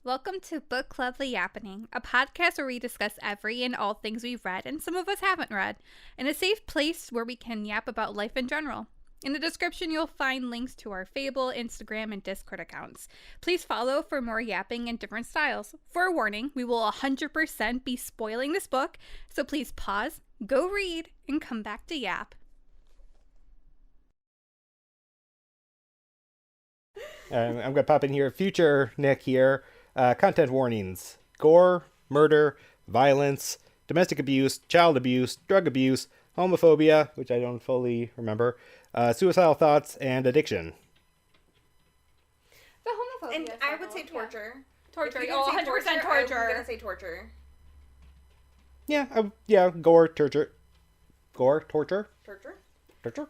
Welcome to Book Club The Yappening, a podcast where we discuss every and all things we've read and some of us haven't read, in a safe place where we can yap about life in general. In the description, you'll find links to our Fable, Instagram, and Discord accounts. Please follow for more yapping in different styles. For a warning, we will 100% be spoiling this book, so please pause, go read, and come back to yap. I'm going to pop in here. Future Nick here. Content warnings. Gore, murder, violence, domestic abuse, child abuse, drug abuse, homophobia, which I don't fully remember, suicidal thoughts, and addiction. The homophobia. And I would say torture. Yeah. Torture. Oh, 100% torture. I'm going to say torture. Yeah, gore, torture. Gore, torture? Torture? Torture?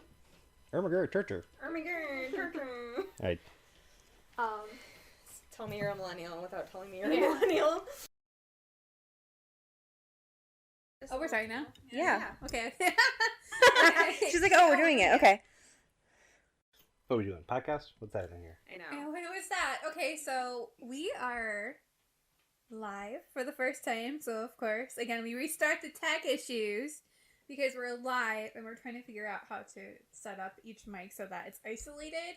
Oh my god, torture. Oh my god, torture. Alright. Tell me you're a millennial without telling me you're a millennial. Oh, we're starting now? Yeah. Okay. She's like, oh, we're doing it. Okay. What are we doing? Podcast? What's that in here? I know. Who is that? Okay, so we are live for the first time. So, of course, again, we restart the tech issues because we're live and we're trying to figure out how to set up each mic so that it's isolated.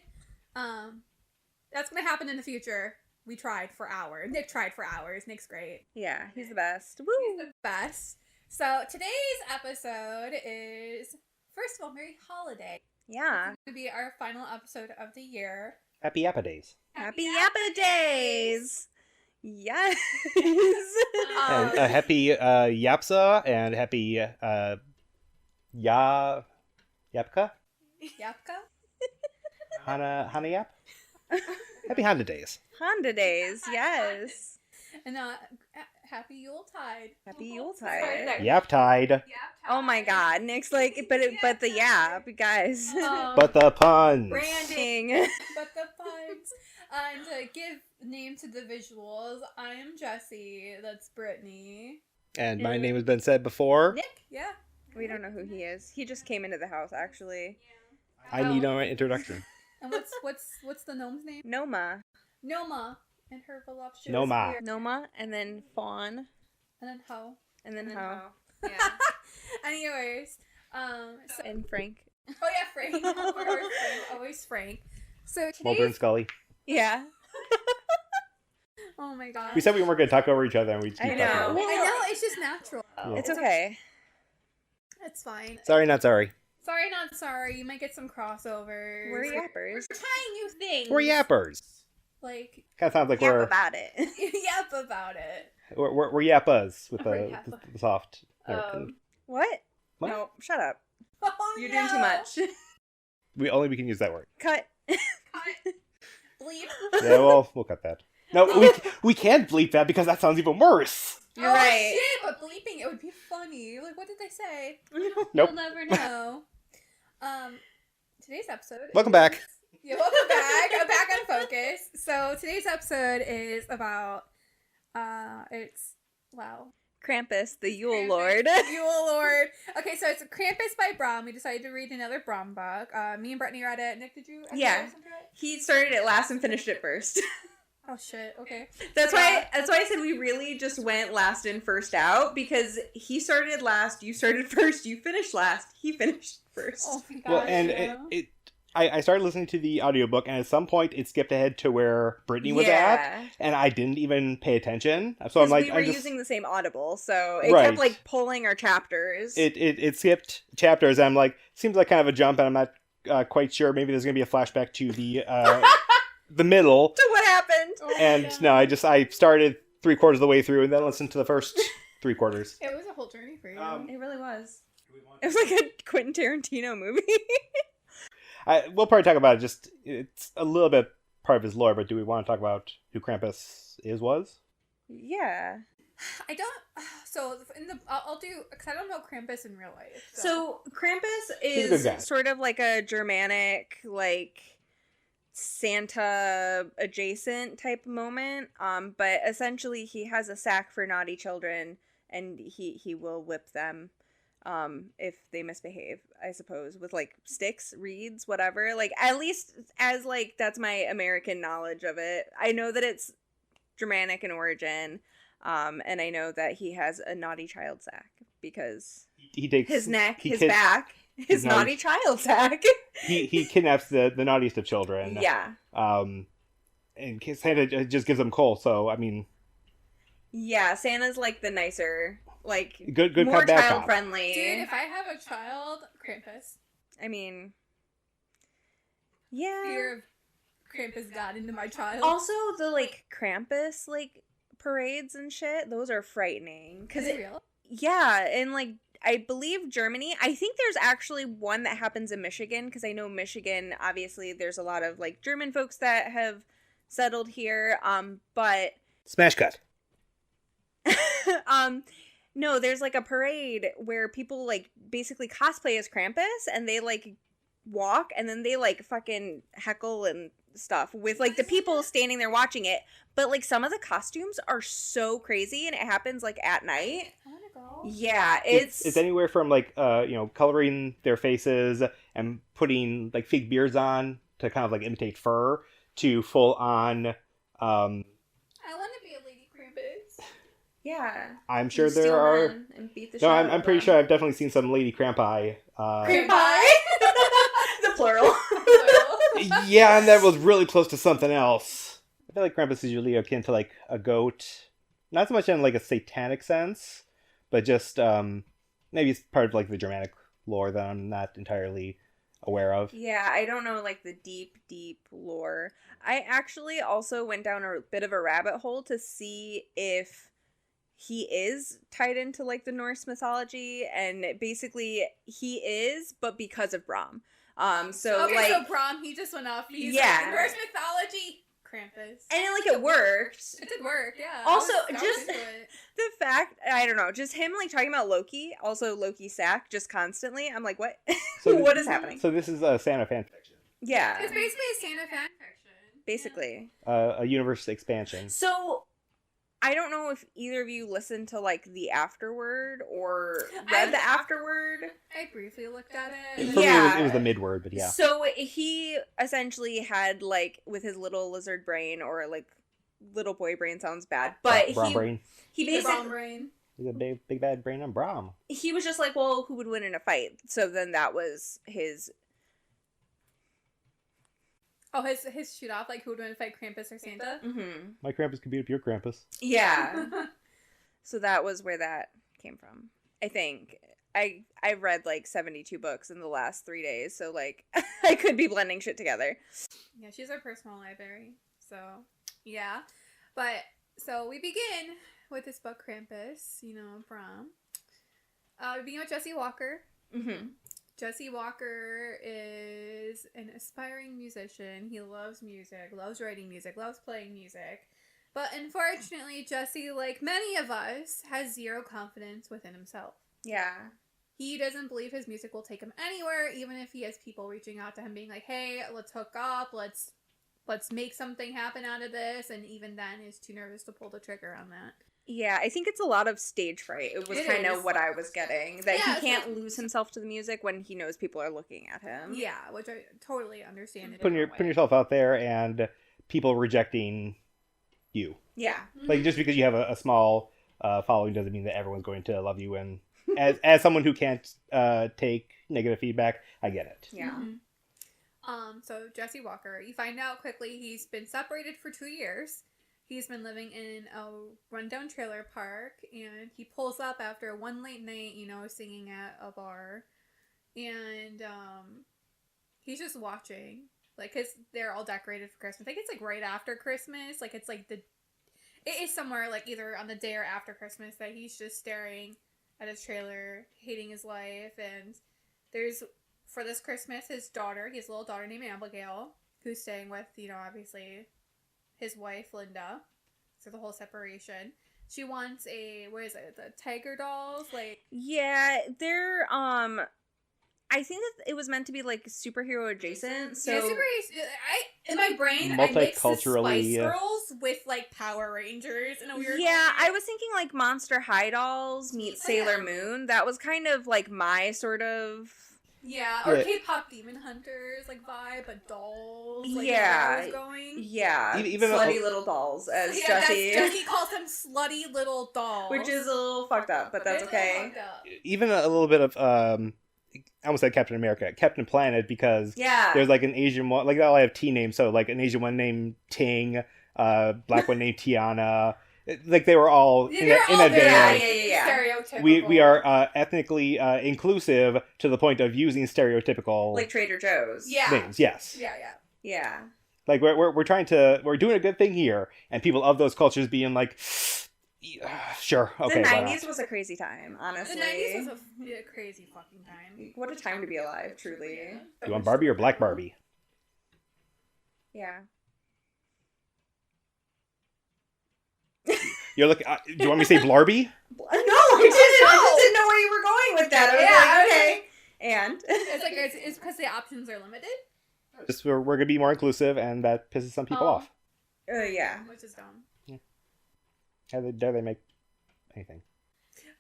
That's going to happen in the future. We tried for hours. Nick tried for hours. Nick's great. Yeah, he's the best. Woo! He's the best. So, today's episode is, first of all, Merry Holiday. Yeah. It's going to be our final episode of the year. Happy Yappa Days. Happy Yappa Days! Yes! And a happy Yapsa and happy Yapka? Yapka? Hana Yap? Happy Honda Days. Honda Days, yes. And happy Yuletide. Happy Yuletide. Yap Tide. Oh my god, Nick's like, but the yap, guys. But the puns. Branding. But the puns. And to give name to the visuals, I am Jessy. That's Brittney. And my name has been said before. Nick? Yeah. We don't know who he is. He just came into the house, actually. I need no introduction. And what's the gnome's name? Noma. Noma. And her voluptuous Noma. beard. Noma, and then Fawn, And then Ho. and then And Ho. Yeah. Anyways. And Frank. Oh yeah, Frank. Of course, Frank. Always Frank. So Mulder and today's... Scully. Yeah. Oh my god. We said we weren't going to talk over each other and we just keep I talking know. over. I know, it's just natural. Yeah. It's okay. It's fine. Sorry, not sorry. Sorry, not sorry. You might get some crossovers. We're yappers. We're trying new things. We're yappers. Like, Kind of sounds like Yap about it. yap about it. we're yappas with We're the soft. What? What? No, shut up. Oh, You're doing too much. we can use that word. Cut. Bleep. Yeah, well, we'll cut that. No, we can't bleep that because that sounds even worse. You're Oh, right. shit, but bleeping it would be funny. Like, what did they say? Nope. You'll never know. Today's episode. Welcome back. Yeah, welcome back. I'm back on focus. So today's episode is about Krampus the Yule Krampus, Lord. Yule Lord. Okay, so it's Krampus by Brom. We decided to read another Brom book. Me and Brittney read it. Nick, did you? Yeah. listen to it? He started it last and finished it first. Oh shit. Okay. That's why I said we really just went last in, first out, because he started last, you started first, you finished last, he finished first. Oh my god. Well, and I started listening to the audiobook, and at some point it skipped ahead to where Brittney was at, and I didn't even pay attention. So I'm like, we were using the same Audible, so it Right. kept like pulling our chapters. It skipped chapters. And I'm like, seems like kind of a jump, and I'm not quite sure. Maybe there's gonna be a flashback to the the middle. So what happened? Oh my And God. no, I started 3/4 of the way through, and then listened to the first 3/4. It was a whole journey for you. It really was. It was like a Quentin Tarantino movie. We'll probably talk about it. Just it's a little bit part of his lore, but do we want to talk about who Krampus was? Yeah. I don't. So I'll do because I don't know Krampus in real life. So Krampus He's a good guy. is sort of like a Germanic, like Santa adjacent type moment. But essentially he has a sack for naughty children, and he will whip them if they misbehave, I suppose, with like sticks, reeds, whatever. Like, at least as like that's my American knowledge of it. I know that it's Germanic in origin. And I know that he has a naughty child sack because He takes his neck, his kid- back, his naughty child sack. he kidnaps the naughtiest of children. Yeah. And Santa just gives them coal. So I mean, Yeah, Santa's like the nicer, like good more cop, bad child cop. friendly. Dude, if I have a child, Krampus. I mean, yeah. Fear of Krampus got into my child. Also, the like Krampus like parades and shit, those are frightening. Is it real? Yeah, and like I believe Germany. I think there's actually one that happens in Michigan because I know Michigan. Obviously, there's a lot of like German folks that have settled here. But Smash cut. no, there's like a parade where people like basically cosplay as Krampus and they like walk and then they like fucking heckle and stuff with like the people standing there watching it. But like some of the costumes are so crazy and it happens like at night. I want to go. Yeah, It's anywhere from like coloring their faces and putting like fake beards on to kind of like imitate fur to full on. I want to be a lady Krampus. yeah. I'm sure You there steal are. one and beat the No, shit I'm out of pretty them. sure I've definitely seen some lady crampi. Crampi? The plural. Yeah, and that was really close to something else. I feel like Krampus is usually akin to like a goat, not so much in like a satanic sense, but just maybe it's part of like the Germanic lore that I'm not entirely aware of. Yeah, I don't know like the deep lore. I actually also went down a bit of a rabbit hole to see if he is tied into like the Norse mythology, and basically he is, but because of Brom. So okay, like, so Brom, he just went off. He's Yeah. like, Norse mythology, Krampus. and it, like it worked. It did work, yeah. Also, I was just- into it. The fact, I don't know, just him like talking about Loki, also Loki sack, just constantly. I'm like, what? So What is happening? So this is a Santa fan fiction, Yeah, It's basically a Santa fan fiction. basically. a universe expansion. So, I don't know if either of you listened to like the afterword or read the afterword. I briefly looked at For it. me, Yeah. it was the midword, but yeah. So he essentially had like with his little lizard brain, or like little boy brain sounds bad, but Brom brain. he The Brom basically brain. He's a big bad brain on Brom. he was just like, well, who would win in a fight? So then that was his. Oh, his shoot off, like who would win a fight, Krampus or Santa? Mm-hmm. My Krampus could beat up your Krampus. Yeah. So that was where that came from. I think I read like 72 books in the last 3 days, so like I could be blending shit together. Yeah, she's our personal library. So, yeah. But, so we begin with this book, Krampus, Brom. We begin with Jesse Walker. Mm-hmm. Jesse Walker is an aspiring musician. He loves music, loves writing music, loves playing music. But unfortunately, Jesse, like many of us, has zero confidence within himself. Yeah. He doesn't believe his music will take him anywhere, even if he has people reaching out to him being like, hey, let's hook up, let's make something happen out of this, and even then is too nervous to pull the trigger on that. Yeah, I think it's a lot of stage fright. It was It kind is. of what I was getting. That Yeah, he it's can't like- lose himself to the music when he knows people are looking at him. Yeah, which I totally understand. Putting yourself out there and people rejecting you. Yeah. Like just because you have a small following doesn't mean that everyone's going to love you. And as someone who can't take negative feedback, I get it. Yeah. So Jesse Walker, you find out quickly he's been separated for 2 years. He's been living in a rundown trailer park, and he pulls up after one late night, singing at a bar, and he's just watching, like, cause they're all decorated for Christmas. I think it's like right after Christmas, like it's like it is somewhere like either on the day or after Christmas that he's just staring at his trailer, hating his life, and there's. For this Christmas, his daughter, he has a little daughter named Abigail, who's staying with, obviously, his wife, Linda. So the whole separation. She wants the tiger dolls, like... Yeah, they're, I think that it was meant to be, like, superhero adjacent, so... Yeah, in my brain, I mixed the Multiculturally, Spice Girls with, like, Power Rangers in a weird way. Yeah, I was thinking, like, Monster High Dolls meet Sailor Moon. That was kind of, like, my sort of... Yeah, or Yeah. K-pop Demon Hunters, like, vibe, but dolls. Like, Yeah. where I was going. Yeah, Even slutty little dolls, as Yeah, Jessy. Jessy calls them slutty little dolls. Which is a little fucked up, but that's It's a little okay. fucked up. even a little bit of I almost said Captain America, Captain Planet, because Yeah. there's like an Asian one, like they all have T names, so like an Asian one named Ting, black one named Tiana. Like they were all in They're a all vein very of, stereotypical. we are ethnically inclusive to the point of using stereotypical Like Trader Joe's. Yeah. names. Yes. Yeah. Yeah. Like we're doing a good thing here, and people of those cultures being like, sure, okay. The why 90s not? was a crazy time, honestly. The 90s was a crazy fucking time. What a time to be alive, truly. Do you want Barbie or Black Barbie? Yeah. You're looking. Do you want me to say Blarby? No, I didn't. I just didn't know where you were going with that. I was like, okay. And? It's like it's because the options are limited. Just we're gonna be more inclusive, and that pisses some people off. Yeah. Which is dumb. How dare they make anything?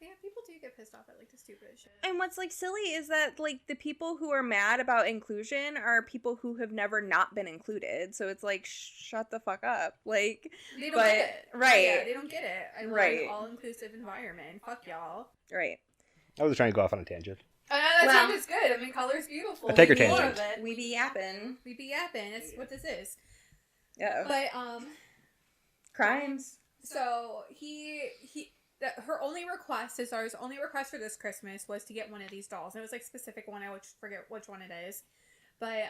Yeah, people do get pissed off at like the stupidest shit. And what's like silly is that like the people who are mad about inclusion are people who have never not been included. So it's like shut the fuck up. Like They don't But- get it. right. Yeah, they don't get it. I love Right. an all-inclusive environment. Fuck y'all. right. I was trying to go off on a tangent. That Well- sound is good. I mean, color's beautiful. A tiger We need more tangent. of it. We be yapping. We be yapping. It's what this is. Uh-oh. But Crimes. so her only request, his only request for this Christmas was to get one of these dolls. And it was like a specific one. I forget which one it is. But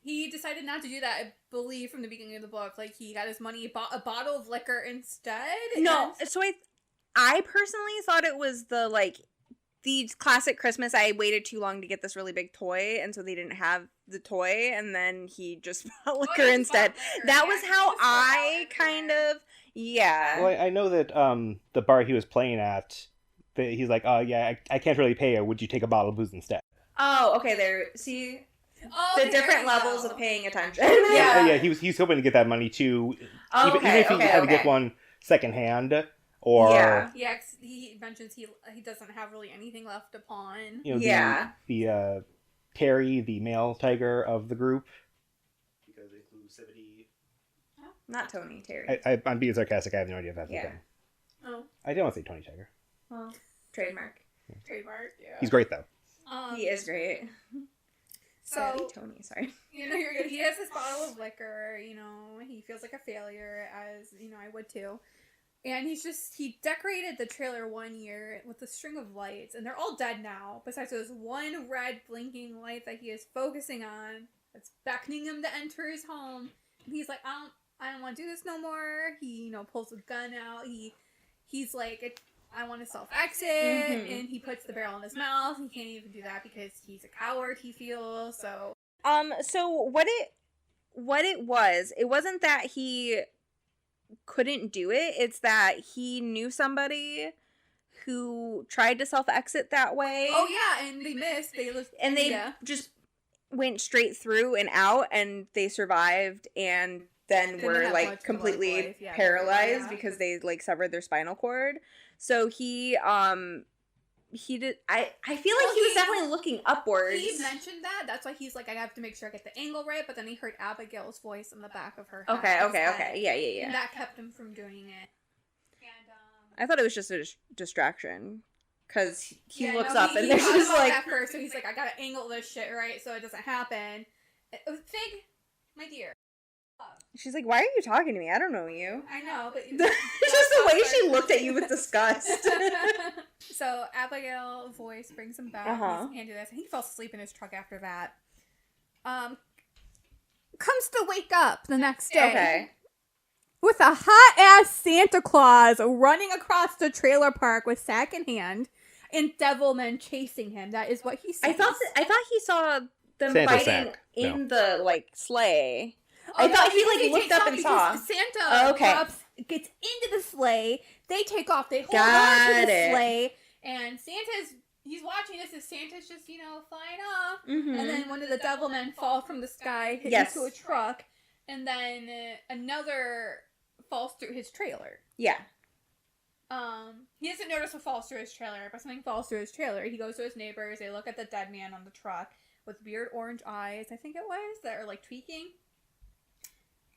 he decided not to do that. I believe from the beginning of the book, like he got his money, bought a bottle of liquor instead. No, and- so I personally thought it was the classic Christmas. I waited too long to get this really big toy, and so they didn't have the toy, and then he just bought liquor he instead. bought liquor. That Yeah, was he how just bought I liquor. kind of Well, I know that the bar he was playing at, he's like, oh yeah, I can't really pay you. Would you take a bottle of booze instead? Oh, okay. There, see Oh, the there different you levels go. of paying attention. Yeah. Yeah, he's hoping to get that money too. Oh, even if he had to get one secondhand, or Yeah. Yeah, 'cause he mentions he doesn't have really anything left to pawn. you know, Yeah. the Terry, the male tiger of the group. Because inclusivity. Not Tony, Terry. I'm being sarcastic. I have no idea if that's Yeah. the thing. Oh, I don't want to say Tony Tiger. Well, trademark. trademark. Yeah. He's great though. He is great. So Tony, sorry. you know, you're good. He has this bottle of liquor. You know, he feels like a failure, as you know, I would too. And he decorated the trailer one year with a string of lights, and they're all dead now. Besides this one red blinking light that he is focusing on, that's beckoning him to enter his home. And he's like, I don't want to do this no more. He, pulls a gun out. He's like, I want to self-exit, and he puts the barrel in his mouth. He can't even do that because he's a coward, he feels, so... So what it was, it wasn't that he couldn't do it, it's that he knew somebody who tried to self-exit that way. Oh, yeah, and they missed. And they just went straight through and out, and they survived, and then Didn't were have like much completely life, yeah, paralyzed yeah. because they like severed their spinal cord. So he did. I feel like he was definitely looking upwards. He mentioned that. That's why he's like, I have to make sure I get the angle right. But then he heard Abigail's voice in the back of her head. Okay. Yeah. And that kept him from doing it. And I thought it was just a distraction because he yeah, looks no, up he and there's thought just about like. that first, so he's like, I gotta angle this shit right so it doesn't happen. Fig, my dear. She's like, "Why are you talking to me? I don't know you." I know, but Just the way she looked at you with disgust. So Abigail's voice brings him back. He's handed this. He falls asleep in his truck after that. Comes to wake up the next day. Okay. With a hot-ass Santa Claus running across the trailer park with sack in hand and devilmen chasing him. That is what he sees. I thought he saw them Santa fighting sack. in the like sleigh. Oh, I thought he because like looked takes up off and because saw. Santa Okay. gets into the sleigh. They take off. They hold Got on to the it. sleigh. And he's watching this as Santa's just, flying off. Mm-hmm. And then one of the devilmen fall from the sky, hit Yes. into a truck. And then another falls through his trailer. Yeah. He doesn't notice what falls through his trailer, but something falls through his trailer. He goes to his neighbors. They look at the dead man on the truck with weird orange eyes, I think it was, that are, like, tweaking.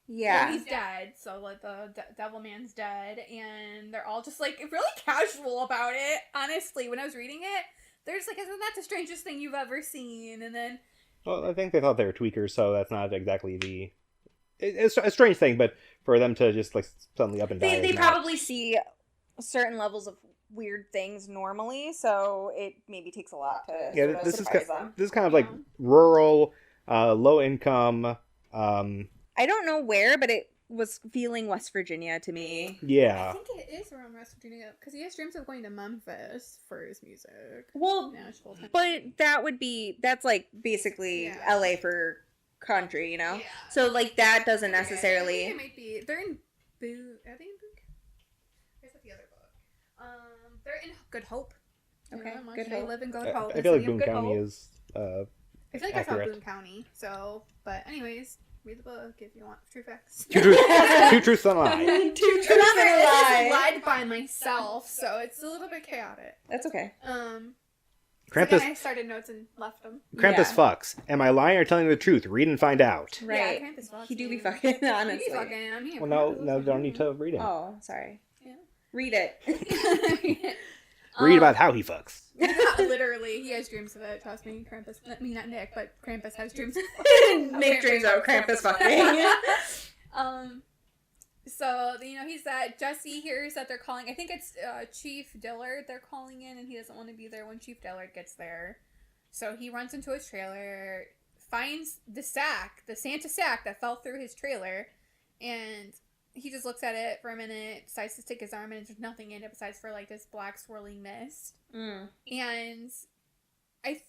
Yeah. And he's dead, so, like, the devil man's dead, and they're all just, like, really casual about it. Honestly, when I was reading it, they're just like, isn't that the strangest thing you've ever seen? And then... Well, I think they thought they were tweakers, so that's not exactly the... It's a strange thing, but for them to just, like, suddenly up and die... They probably see certain levels of weird things normally, so it maybe takes a lot to Yeah, this them. is kind of, like, rural, low income... I don't know where, but it was feeling West Virginia to me. Yeah. I think it is around West Virginia, because he has dreams of going to Memphis for his music. Well, Nashville. but that's, like, basically LA for country, you know? Yeah. So, like, that doesn't necessarily... I think it might be... They're in Boone... Are they in Boone? Where's the other book? They're in Good Hope. Okay, Good Hope. They live in Good Hope. I feel like Boone County is I feel like accurate. I saw Boone County, so... But anyways... Read the book if you want true facts. Two truths and a lie. Two truths and a lie. This is lied by myself, so it's a little bit chaotic. That's okay. Krampus. Then I started notes and left them. Krampus fucks. Am I lying or telling the truth? Read and find out. Right. Yeah, Krampus fucks. He do be fucking, honestly. He be fucking. I'm here. Well, no, don't need to read it. Oh, sorry. Yeah. Read it. Read about how he fucks. Literally, he has dreams of it. Trust me, Krampus. I mean, not Nick, but Krampus has dreams. Nick dreams of Krampus fucking. So, he's that. Jessy hears that they're calling. I think it's Chief Dillard they're calling in, and he doesn't want to be there when Chief Dillard gets there. So he runs into his trailer, finds the Santa sack that fell through his trailer, and he just looks at it for a minute, decides to stick his arm in, and there's nothing in it besides for, like, this black swirling mist. And I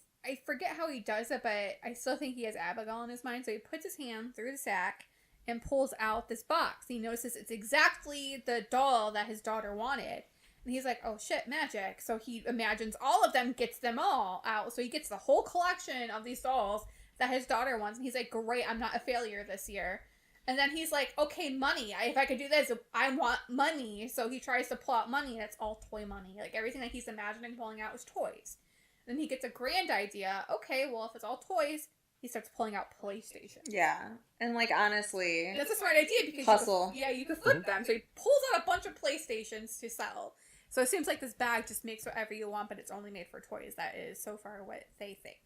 forget how he does it, but I still think he has Abigail in his mind, so he puts his hand through the sack and pulls out this box. He notices it's exactly the doll that his daughter wanted. And he's like, oh shit, magic. So he imagines all of them, gets them all out. So he gets the whole collection of these dolls that his daughter wants. And he's like, great, I'm not a failure this year. And then he's like, okay, money. If I could do this, I want money. So he tries to pull out money, and it's all toy money. Like, everything that he's imagining pulling out is toys. Then he gets a grand idea. Okay, well, if it's all toys, he starts pulling out PlayStation. Yeah. And, like, honestly... That's a smart idea because hustle. You could flip them. So he pulls out a bunch of PlayStations to sell. So it seems like this bag just makes whatever you want, but it's only made for toys. That is so far what they think.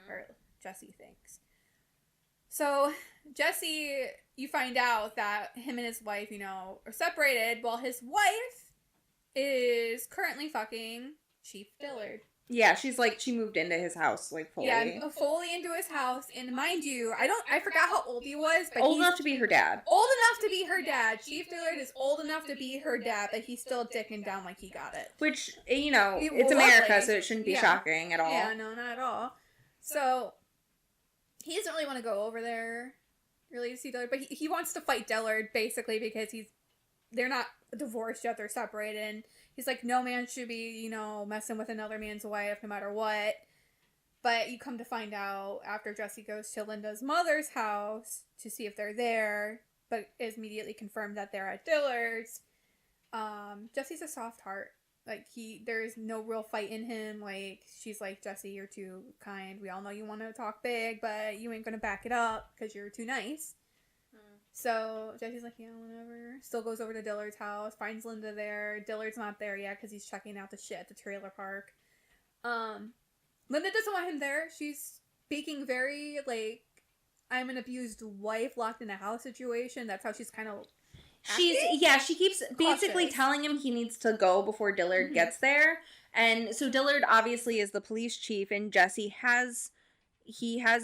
Or Jessy thinks. So, Jessy, you find out that him and his wife, are separated, while his wife is currently fucking Chief Dillard. Yeah, she moved into his house, like, fully. Yeah, fully into his house. And mind you, I forgot how old he was, but old enough to be her dad. Old enough to be her dad. Chief Dillard is old enough to be her dad, but he's still dicking down like he got it. Which, it's America, so it shouldn't be shocking at all. Yeah, no, not at all. So, he doesn't really want to go over there, really, to see Dillard, but he wants to fight Dillard, basically, because they're not divorced yet, they're separated, and he's like, no man should be, messing with another man's wife, no matter what. But you come to find out, after Jessy goes to Linda's mother's house to see if they're there, but is immediately confirmed that they're at Dillard's, Jessy's a soft heart. Like, there's no real fight in him. Like, she's like, Jessy, you're too kind. We all know you want to talk big, but you ain't gonna back it up because you're too nice. So, Jessy's like, yeah, whatever. Still goes over to Dillard's house, finds Linda there. Dillard's not there yet because he's checking out the shit at the trailer park. Linda doesn't want him there. She's speaking very, like, I'm an abused wife locked in a house situation. That's how she's kind of... She keeps basically telling him he needs to go before Dillard gets there. And so Dillard obviously is the police chief, and Jessy has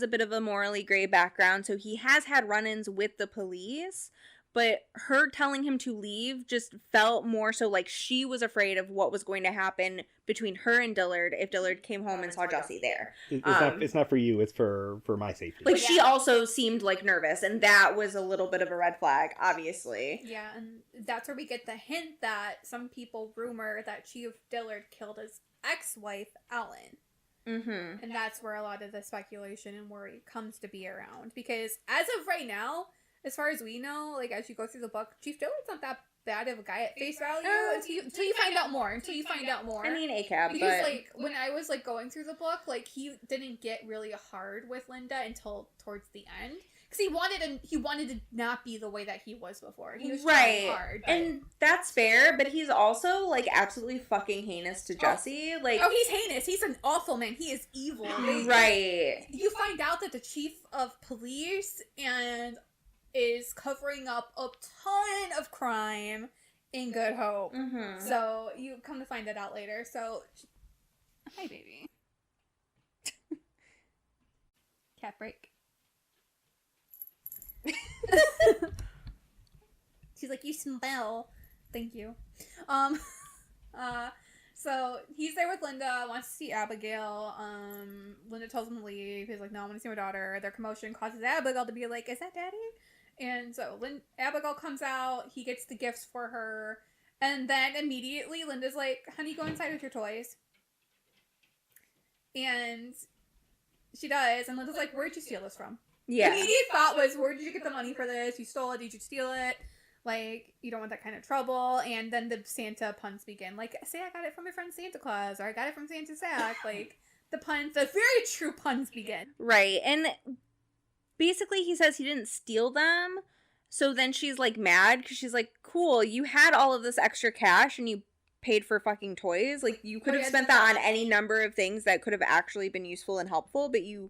a bit of a morally gray background, so he has had run-ins with the police, but her telling him to leave just felt more so like she was afraid of what was going to happen between her and Dillard if Dillard came home and saw Jessy there. It's not for you, it's for my safety. Like, she also seemed, like, nervous, and that was a little bit of a red flag, obviously. Yeah, and that's where we get the hint that some people rumor that Chief Dillard killed his ex-wife, Ellen. And that's where a lot of the speculation and worry comes to be around. Because as of right now, as far as we know, like, as you go through the book, Chief Dillard's not that bad of a guy at face value until you find out more. I mean, ACAB, because but... like when I was like going through the book, like he didn't get really hard with Linda until towards the end. Because he wanted to not be the way that he was before. He was trying hard. But... And that's fair, but he's also, like, absolutely fucking heinous to Jessy. Like, he's heinous. He's an awful man. He is evil. Right. You find out that the chief of police is covering up a ton of crime in Good Hope. Mm-hmm. So you come to find that out later. So, hi, baby. Cat break. She's like, you smell. Thank you. So he's there with Linda, wants to see Abigail. Linda tells him to leave. He's like, no, I want to see my daughter. Their commotion causes Abigail to be like, is that Daddy? And so Abigail comes out. He gets the gifts for her. And then immediately Linda's like, honey, go inside with your toys. And she does. And Linda's like, where'd you steal this from? Yeah. The immediate thought was, where did you get the money for this? You stole it. Did you steal it? Like, you don't want that kind of trouble. And then the Santa puns begin. Like, say I got it from my friend Santa Claus, or I got it from Santa Sack. Like, the very true puns begin. Right. And basically he says he didn't steal them. So then she's, like, mad because she's like, cool, you had all of this extra cash and you paid for fucking toys. Like, you could have spent that on any number of things that could have actually been useful and helpful, but you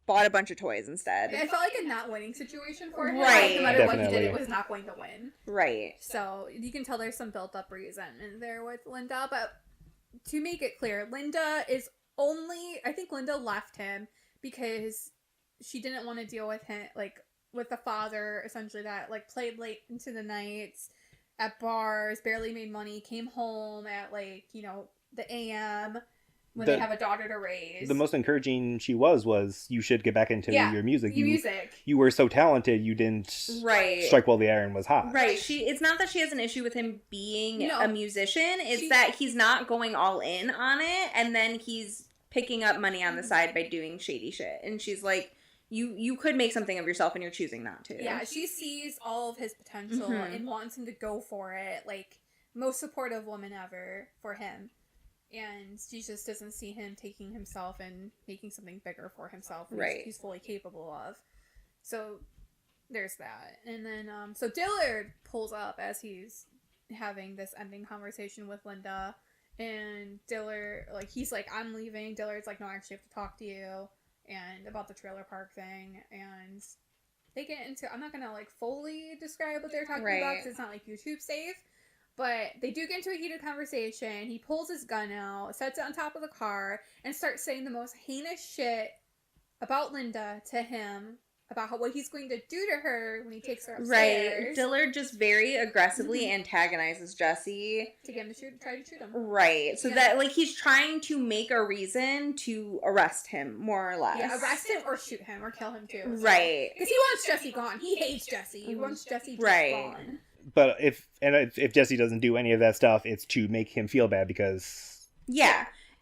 bought a bunch of toys instead. I felt like a not winning situation for him. Right. No matter what he Definitely. did, it was not going to win. Right. So you can tell there's some built-up resentment there with Linda. But to make it clear, I think Linda left him because she didn't want to deal with him, like, with the father, essentially, that, like, played late into the nights at bars, barely made money, came home at, like, you know, the AM when they have a daughter to raise. The most encouraging she was you should get back into your music. You were so talented, you didn't strike while the iron was hot. Right. It's not that she has an issue with him being a musician. It's that he's not going all in on it, and then he's picking up money on the side by doing shady shit. And she's like, you could make something of yourself, and you're choosing not to. Yeah, she sees all of his potential and wants him to go for it. Like, most supportive woman ever for him. And she just doesn't see him taking himself and making something bigger for himself. He's fully capable of. So there's that. And then, so Dillard pulls up as he's having this ending conversation with Linda. And Dillard, like, he's like, I'm leaving. Dillard's like, no, I actually have to talk to you. And about the trailer park thing. And they get into, I'm not going to, like, fully describe what they're talking about because it's not, like, YouTube safe. But they do get into a heated conversation. He pulls his gun out, sets it on top of the car, and starts saying the most heinous shit about Linda to him, about what he's going to do to her when he takes her upstairs. Right. Dillard just very aggressively antagonizes Jessy. To get him to try to shoot him. Right. So that, like, he's trying to make a reason to arrest him, more or less. Yeah, arrest him or shoot him or kill him too. So. Right. Because he wants Jessy gone. He hates Jessy. He wants Jessy gone. But if Jessy doesn't do any of that stuff, it's to make him feel bad because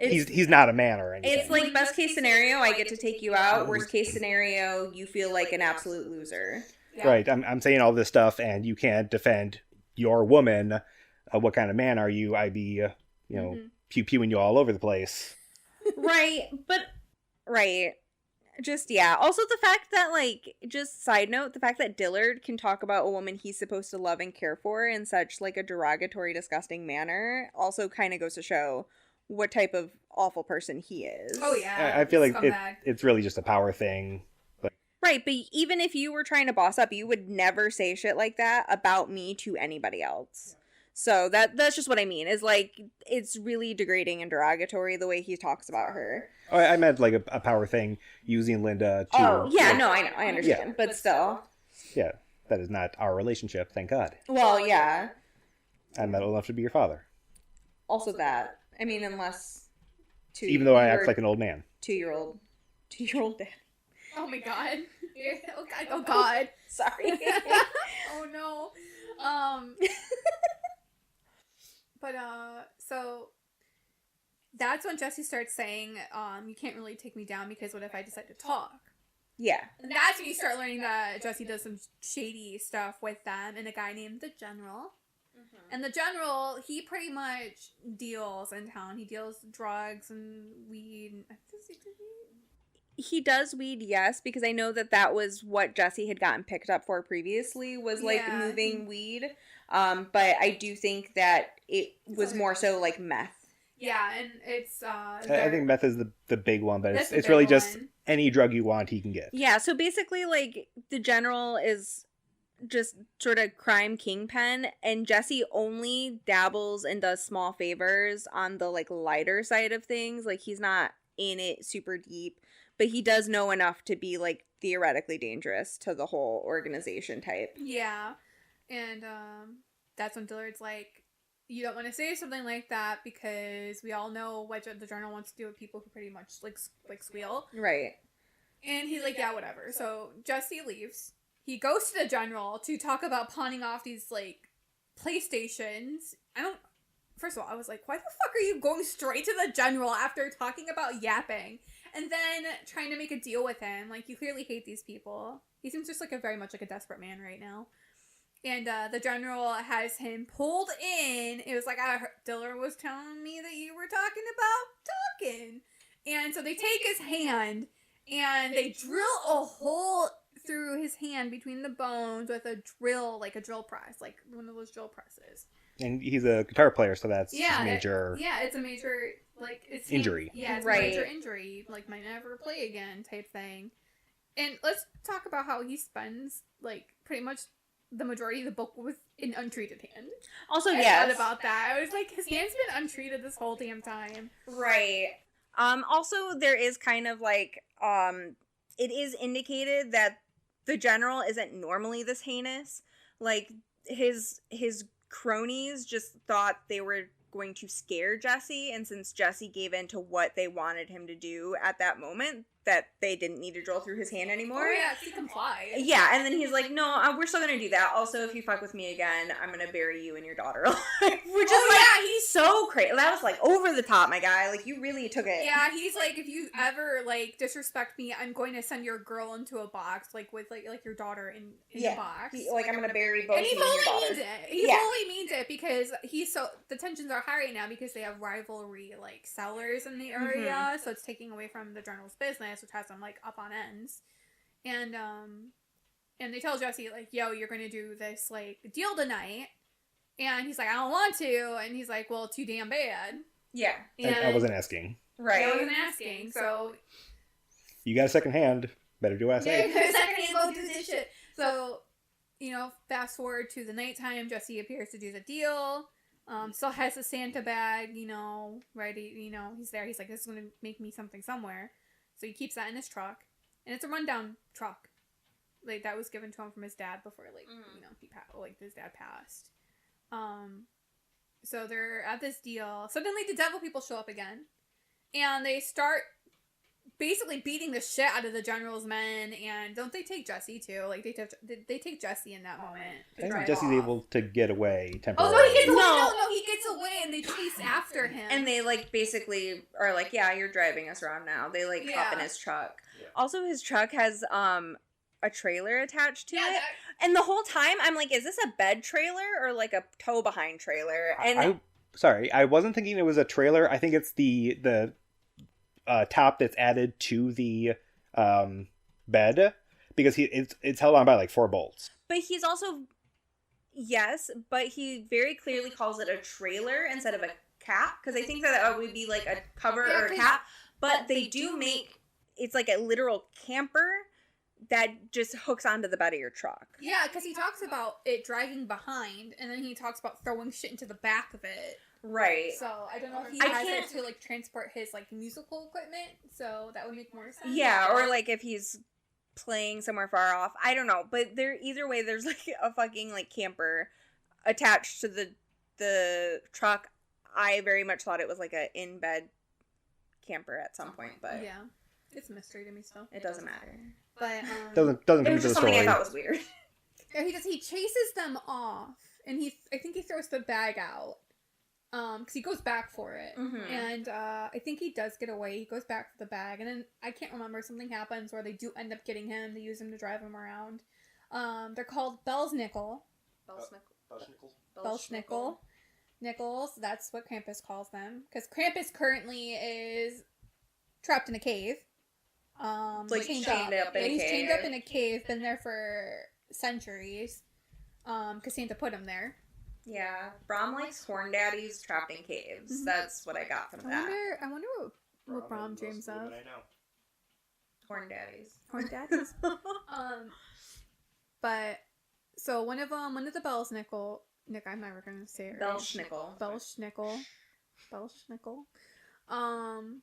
he's not a man or anything. It's like best case scenario, I get to take you out. Worst case scenario, you feel like an absolute loser. Yeah. Right. I'm saying all this stuff, and you can't defend your woman. What kind of man are you? I'd be, pew-pewing you all over the place. Right. But just, also the fact that, like, just side note, the fact that Dillard can talk about a woman he's supposed to love and care for in such, like, a derogatory, disgusting manner also kind of goes to show what type of awful person he is. Oh, yeah. I feel like it's really just a power thing. Right, but even if you were trying to boss up, you would never say shit like that about me to anybody else. So that's just what I mean, is, like, it's really degrading and derogatory the way he talks about her. Oh, I meant, like, a power thing, using Linda to... Oh, yeah, no, I know, I understand, Yeah. but still. Yeah, that is not our relationship, thank God. Well, yeah. I'm not old enough to be your father. Also that. I mean, unless... Even though I act like an old man. 2-year-old dad. Oh my god. Oh god. Sorry. Oh no. But so that's when Jessy starts saying, you can't really take me down because what if I decide to talk? Yeah. And that's when you start learning that Jessy does some shady stuff with them and a guy named the General. And the general, he pretty much deals in town. He deals drugs and weed. Does he do weed? He does weed, yes, because I know that was what Jessy had gotten picked up for previously, was like moving weed. But I do think that it was more so like meth. Yeah, and it's I think meth is the big one, but That's it's the really big just one. any drug you want, he can get. Yeah, so basically, like, the general is just sort of crime kingpin, and Jessy only dabbles and does small favors on the, like, lighter side of things. Like, he's not in it super deep, but he does know enough to be, like, theoretically dangerous to the whole organization type. Yeah, and that's when Dillard's like, you don't want to say something like that because we all know what the journal wants to do with people who pretty much like squeal. Right. And he's like, yeah, whatever. So Jessy leaves. He goes to the general to talk about pawning off these like PlayStations. First of all, I was like, why the fuck are you going straight to the general after talking about yapping? And then trying to make a deal with him. Like, you clearly hate these people. He seems just like very much like a desperate man right now. And the general has him pulled in. It was like, Dillard was telling me that you were talking about talking. And so they take his hand and they drill a hole through his hand between the bones with a drill, like a drill press, like one of those drill presses. And he's a guitar player, so that's major. It's a major, like, it's injury. It's a major injury, like, might never play again type thing. And let's talk about how he spends, like, pretty much the majority of the book with an untreated hand. Also, I yes. thought about that. I was like, his hand's been untreated this whole damn time. Right. Also, there is kind of like, it is indicated that the general isn't normally this heinous. Like, his cronies just thought they were going to scare Jessy, and since Jessy gave in to what they wanted him to do at that moment, that they didn't need to drill through his hand anymore. Oh yeah, he complied. Yeah, and then he's like, no, we're still gonna do that. Also, if you fuck with me again, I'm gonna bury you and your daughter alive. Which is he's so crazy. That was like over the top, my guy. Like, you really took it. Yeah, he's like, if you ever like disrespect me, I'm going to send your girl into a box, like with like your daughter in a box. I'm gonna bury both and of you and your daughter. Means it. He fully means it because the tensions are high right now because they have rivalry like sellers in the area, so it's taking away from the journal's business, which has them like up on ends. And they tell Jessy like, yo, you're gonna do this like deal tonight, and he's like, I don't want to, and he's like, well, too damn bad. Yeah. And I wasn't asking. Right. I wasn't asking, so you got a second hand, better do as I say. Yeah, second hand, go do this shit. So, fast forward to the nighttime, Jessy appears to do the deal. Still has a Santa bag, ready, he's there. He's like, this is going to make me something somewhere. So he keeps that in his truck. And it's a rundown truck. Like, that was given to him from his dad before, his dad passed. So they're at this deal. Suddenly the devil people show up again. And they start basically beating the shit out of the general's men, and don't they take Jessy too? Like, they take Jessy in that moment. I think Jesse's able to get away Oh temporarily. no, he gets away! No, he gets away, and they chase after him. And they like basically are like, yeah, you're driving us around now. They like hop in his truck. Yeah. Also, his truck has a trailer attached to it, and the whole time I'm like, is this a bed trailer or like a tow behind trailer? And I wasn't thinking it was a trailer. I think it's the top that's added to the bed, because it's held on by like 4 bolts. But he's also but he very clearly calls it a trailer instead of a cap, because I think that would be like a cover or a cap. But they do make it's like a literal camper that just hooks onto the bed of your truck. Yeah, because he talks about it dragging behind, and then he talks about throwing shit into the back of it. Right. So I don't know if he has it to like transport his like musical equipment, so that would make more sense. Yeah, or like if he's playing somewhere far off. I don't know, but either way there's like a fucking like camper attached to the truck. I very much thought it was like a in bed camper at some point, but yeah, it's a mystery to me still. It doesn't matter. But doesn't it come was to just the something story. I thought was weird. Yeah, he chases them off, and I think he throws the bag out. Because he goes back for it. Mm-hmm. And I think he does get away. He goes back for the bag. And then, I can't remember, something happens where they do end up getting him. They use him to drive him around. They're called Bell's Nickel. Belschnickel. Nichols, that's what Krampus calls them. Because Krampus currently is trapped in a cave. Like chained up in a Yeah, he's cave. chained up in a cave, been there for centuries. Because Santa put him there. Yeah, Brom likes horn daddies trapped in caves. Mhm. That's what I got from that. I wonder what Brom dreams of. Horn daddies. Horn daddies. But so one of the Belschnickel. Nick, I'm never gonna say it right. Belschnickel. Belschnickel.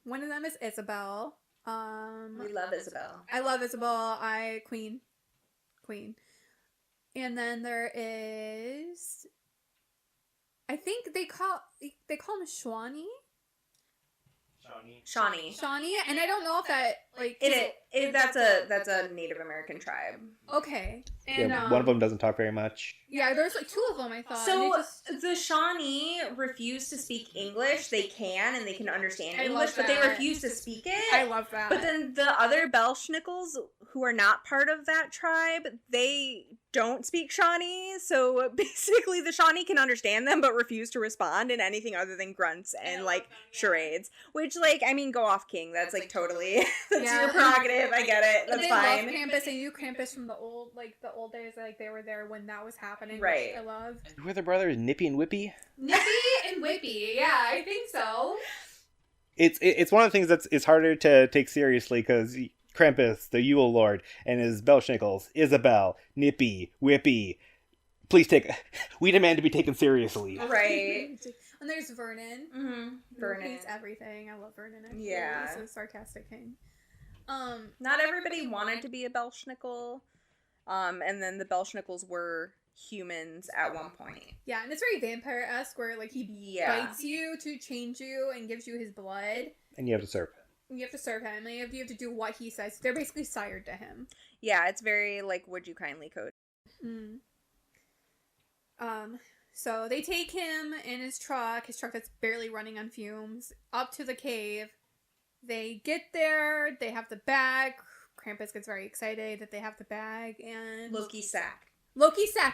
One of them is Isabel. We love Isabel. I love Isabel. Queen. And then there is, I think they call him Shawnee. Shawnee. And I don't know if that like That's a Native American tribe. okay. And Yeah, one of them doesn't talk very much. Yeah, there's like two of them. I thought. So and the Shawnee refuse to speak English. They can and they can understand I English, love but they that. refuse to speak it. I love that. But then the other Belschnickels, who are not part of that tribe, they don't speak Shawnee. So basically, the Shawnee can understand them, but refuse to respond in anything other than grunts and like charades. Which, like, I mean, go off, King. That's like totally that's Yeah. your prerogative. I get it. That's they fine. love Krampus. They knew Krampus from the old days. Like they were there when that was happening. Right. Which I love. Who are the brothers? Nippy and Whippy? Nippy and Whippy. Yeah, I think so. It's one of the things it's harder to take seriously because Krampus, the Yule Lord, and his Belschnickels, Isabel, Nippy, Whippy. Please we demand to be taken seriously. Right. And there's Vernon. Mm-hmm. Who Vernon. hates everything. I love Vernon. Actually. Yeah. He's a sarcastic king. Not everybody wanted to be a Belschnickel. And then the Belschnickels were humans at one point. Yeah, and it's very vampire-esque where like he bites you to change you and gives you his blood. And you have to serve him. You have to serve him, and you have to do what he says. They're basically sired to him. Yeah, it's very like, would you kindly code? Mm. So they take him in his truck that's barely running on fumes, up to the cave. They get there, they have the bag. Krampus gets very excited that they have the bag, and Loki sack.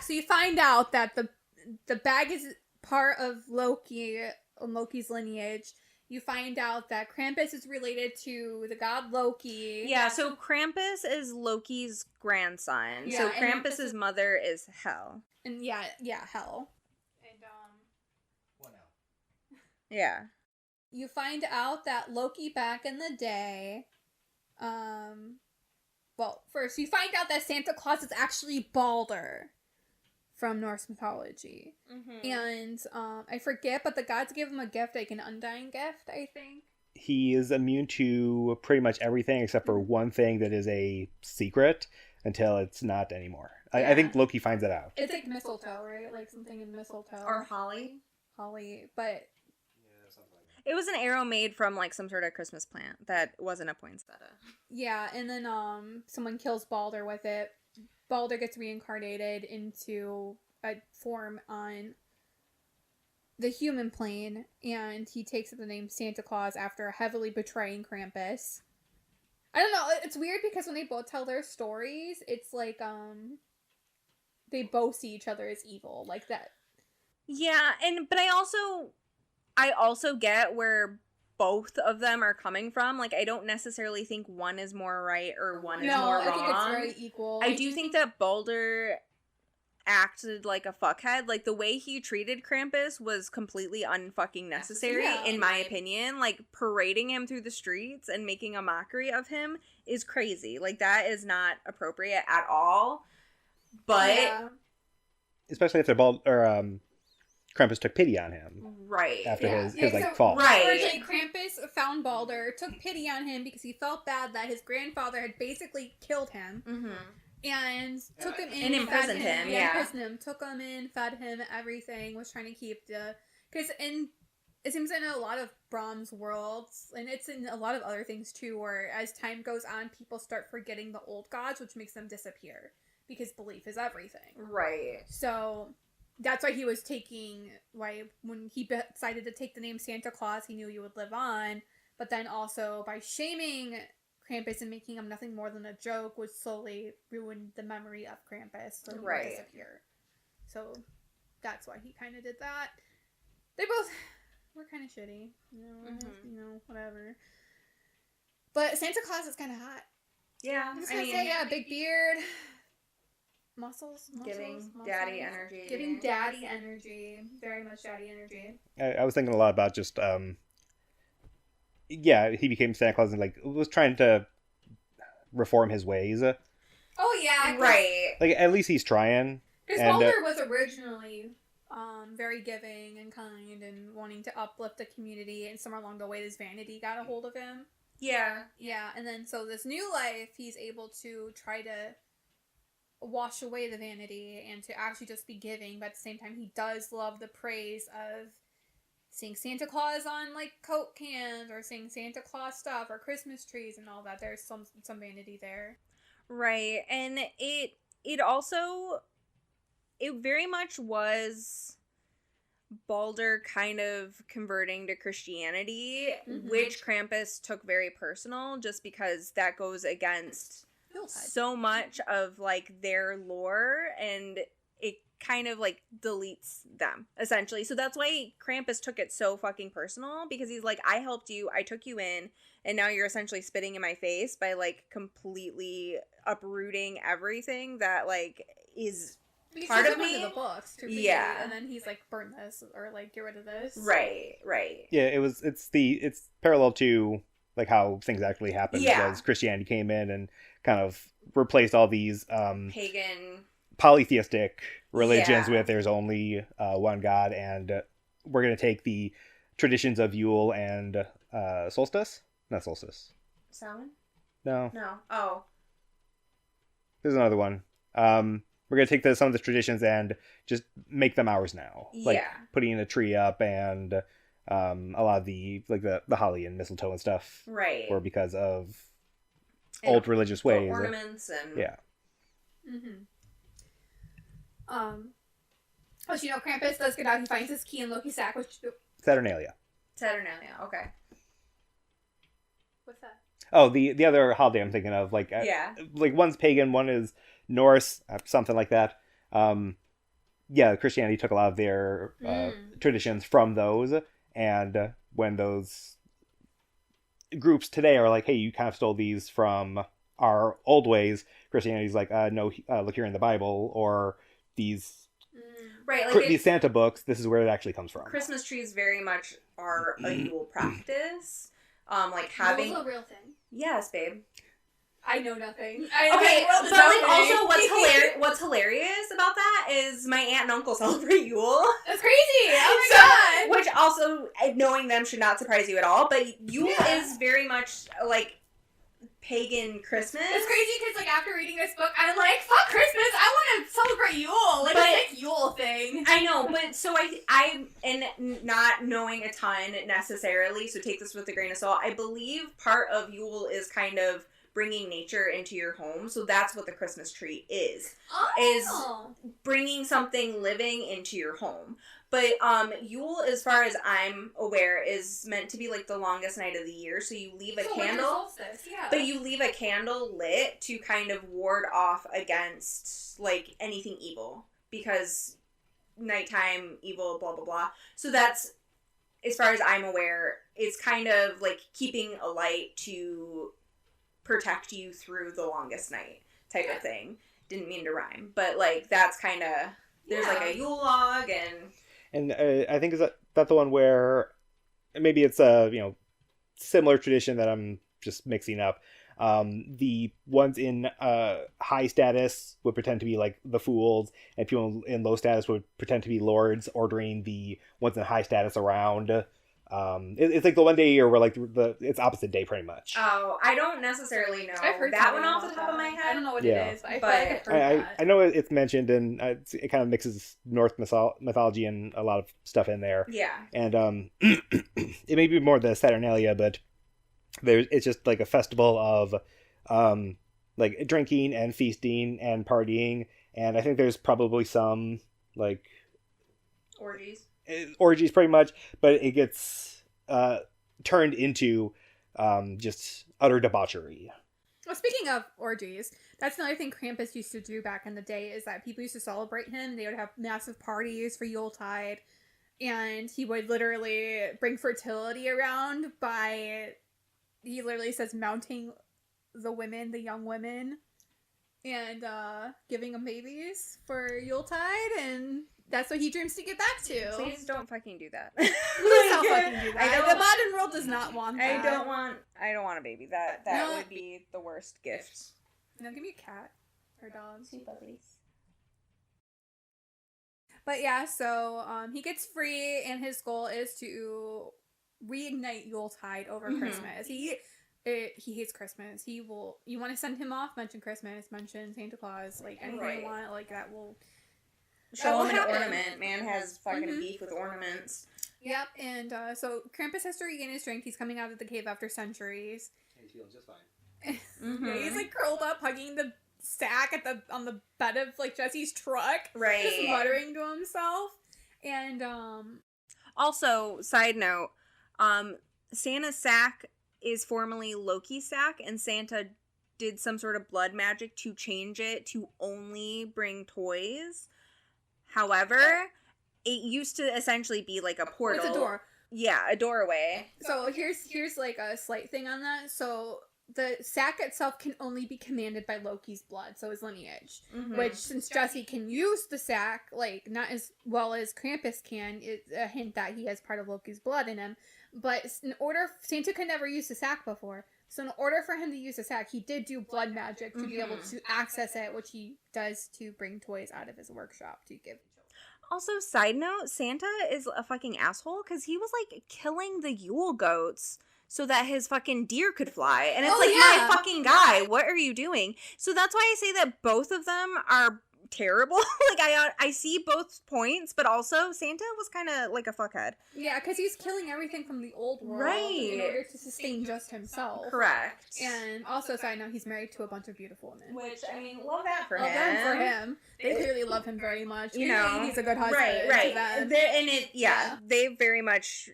So you find out that the bag is part of Loki's lineage. You find out that Krampus is related to the god Loki. Yeah, so Krampus is Loki's grandson. Yeah, so and Krampus's mother is Hel. And yeah, Hel. And Yeah. you find out that Loki back in the day, well, first you find out that Santa Claus is actually Balder from Norse mythology. Mm-hmm. And I forget, but the gods give him a gift, like an undying gift, I think. He is immune to pretty much everything except for one thing that is a secret until it's not anymore. Yeah. I think Loki finds it out. It's like mistletoe, right? Like something in mistletoe. Or holly. holly, but It was an arrow made from like some sort of Christmas plant that wasn't a poinsettia. yeah, and then someone kills Balder with it. Balder gets reincarnated into a form on the human plane, and he takes the name Santa Claus after heavily betraying Krampus. I don't know, it's weird because when they both tell their stories, it's like they both see each other as evil, like that. Yeah, but I also get where both of them are coming from. Like, I don't necessarily think one is more right or one is more wrong. I think it's very equal. I do think that Balder acted like a fuckhead. Like, the way he treated Krampus was completely unfucking necessary, Yeah. in my opinion. Like, parading him through the streets and making a mockery of him is crazy. Like, that is not appropriate at all. But... Yeah. Especially after Krampus took pity on him Right. after his so- fall. Right. Originally, Krampus found Balder, took pity on him because he felt bad that his grandfather had basically killed him, Mm-hmm. and took him in And fed imprisoned him, yeah. imprisoned him, took him in, fed him, everything, was trying to keep because it seems in a lot of Brom's worlds, and it's in a lot of other things too, where as time goes on, people start forgetting the old gods, which makes them disappear, because belief is everything. Right. So that's why when he decided to take the name Santa Claus, he knew he would live on. But then also by shaming Krampus and making him nothing more than a joke would slowly ruin the memory of Krampus, so he would Right. disappear. So that's why he kind of did that. They both were kind of shitty, whatever. But Santa Claus is kind of hot. Yeah, I'm just gonna say, big beard, muscles, giving daddy energy. Giving daddy energy. Very much daddy energy. I was thinking a lot about just, he became Santa Claus and, like, was trying to reform his ways. Oh, yeah. Right. Like, at least he's trying. Because Mulder was originally very giving and kind and wanting to uplift the community, and somewhere along the way, this vanity got a hold of him. Yeah. Yeah, and then so this new life, he's able to try to wash away the vanity and to actually just be giving, but at the same time, he does love the praise of seeing Santa Claus on, like, Coke cans, or seeing Santa Claus stuff, or Christmas trees and all that. There's some vanity there. Right, and it also, it very much was Balder kind of converting to Christianity, which Krampus took very personal, just because that goes against so much of, like, their lore, and it kind of, like, deletes them, essentially. So that's why Krampus took it so fucking personal, because he's like, I helped you, I took you in, and now you're essentially spitting in my face by, like, completely uprooting everything that, like, is part of me. The books to read, yeah, and then he's like, burn this, or like, get rid of this. Right. Yeah, it's parallel to, like, how things actually happened. Yeah. Because Christianity came in and kind of replaced all these pagan polytheistic religions with there's only one god, and we're going to take the traditions of Yule and solstice? Not solstice. Samhain? No. Oh. There's another one. We're going to take some of the traditions and just make them ours now. Like, putting a tree up and a lot of the, like, the holly and mistletoe and stuff. Right. Or because of old religious ways. Ornaments and... Yeah. Krampus does get out. He finds his key in Loki's sack, which... Saturnalia, okay. What's that? Oh, the other holiday I'm thinking of, like... like, one's pagan, one is Norse, something like that. Christianity took a lot of their traditions from those, and when those groups today are like, hey, you kind of stole these from our old ways, Christianity's like, no, look here in the Bible, or these these Santa books, this is where it actually comes from. Christmas trees very much are a Yule practice. Like having... Yule's a real thing. Yes, babe. I know nothing. Okay, but like also what's hilarious about that is my aunt and uncle celebrate Yule. That's crazy! Oh my god! Which also, knowing them should not surprise you at all, but Yule is very much like pagan Christmas. It's crazy because, like, after reading this book, I'm like, fuck Christmas, I want to celebrate Yule. Like, it's a Yule thing. I know, but so I, and not knowing a ton necessarily, so take this with a grain of salt, I believe part of Yule is kind of bringing nature into your home, so that's what the Christmas tree is bringing something living into your home. But Yule, as far as I'm aware, is meant to be like the longest night of the year, so you leave a candle, but you leave a candle lit to kind of ward off against like anything evil, because nighttime evil, blah blah blah. So that's, as far as I'm aware, it's kind of like keeping a light to protect you through the longest night type of thing. Didn't mean to rhyme, but like that's kind of, there's like a Yule log, and I think is that the one where maybe it's a similar tradition that I'm just mixing up. The ones in high status would pretend to be like the fools, and people in low status would pretend to be lords, ordering the ones in high status around. It's like the one day a year where like it's opposite day pretty much. Oh, I don't necessarily know that one off the top of my head. I don't know what it is, but I know it's mentioned, and it kind of mixes Norse mythology and a lot of stuff in there. Yeah. And it may be more the Saturnalia, but it's just like a festival of like drinking and feasting and partying, and I think there's probably some like orgies pretty much, but it gets turned into just utter debauchery. Well, speaking of orgies, that's another thing Krampus used to do back in the day, is that people used to celebrate him. They would have massive parties for Yuletide, and he would literally bring fertility around by, he literally says, mounting the young women, and giving them babies for Yuletide, and that's what he dreams to get back to. Please don't fucking do that. Please don't fucking do I that. don't- The modern world does not want I that. don't want a baby. That No. would be the worst gift. No, give me a cat or dog. Sweet puppies. But yeah, so he gets free, and his goal is to reignite Yuletide over Mhm. Christmas. He hates Christmas. You want to send him off, mention Christmas, mention Santa Claus, like anything Right. you want, like that will. Show will him an happen. ornament. Man has fucking Mhm. beef with ornaments. Yep, and so Krampus has to regain his strength. He's coming out of the cave after centuries. He's feeling just fine. Mhm. Yeah, he's like curled up, hugging the sack on the bed of like Jesse's truck, Right. just muttering to himself. And Also, side note, Santa's sack is formerly Loki's sack, and Santa did some sort of blood magic to change it to only bring toys. However, it used to essentially be like a portal. it's a door. Yeah, a doorway. So here's like a slight thing on that. So the sack itself can only be commanded by Loki's blood, so his lineage. Mhm. Which, since Jessy can use the sack, like, not as well as Krampus can, it's a hint that he has part of Loki's blood in him. But Santa could never use the sack before. So in order for him to use the sack, he did do blood magic to be able to access it, which he does to bring toys out of his workshop to give. Also, side note, Santa is a fucking asshole because he was like killing the Yule goats so that his fucking deer could fly. And it's Oh, like, yeah. my fucking guy, what are you doing? So that's why I say that both of them are terrible. Like, I see both points, but also Santa was kind of like a fuckhead. Yeah, because he's killing everything from the old world in Right. order to sustain just himself. Correct. And also, side note, he's married to a bunch of beautiful women. Which, I mean, love that for Love him. them for him. They clearly love him very much. You Clearly know, he's a good husband. right. To them. And it, yeah, they very much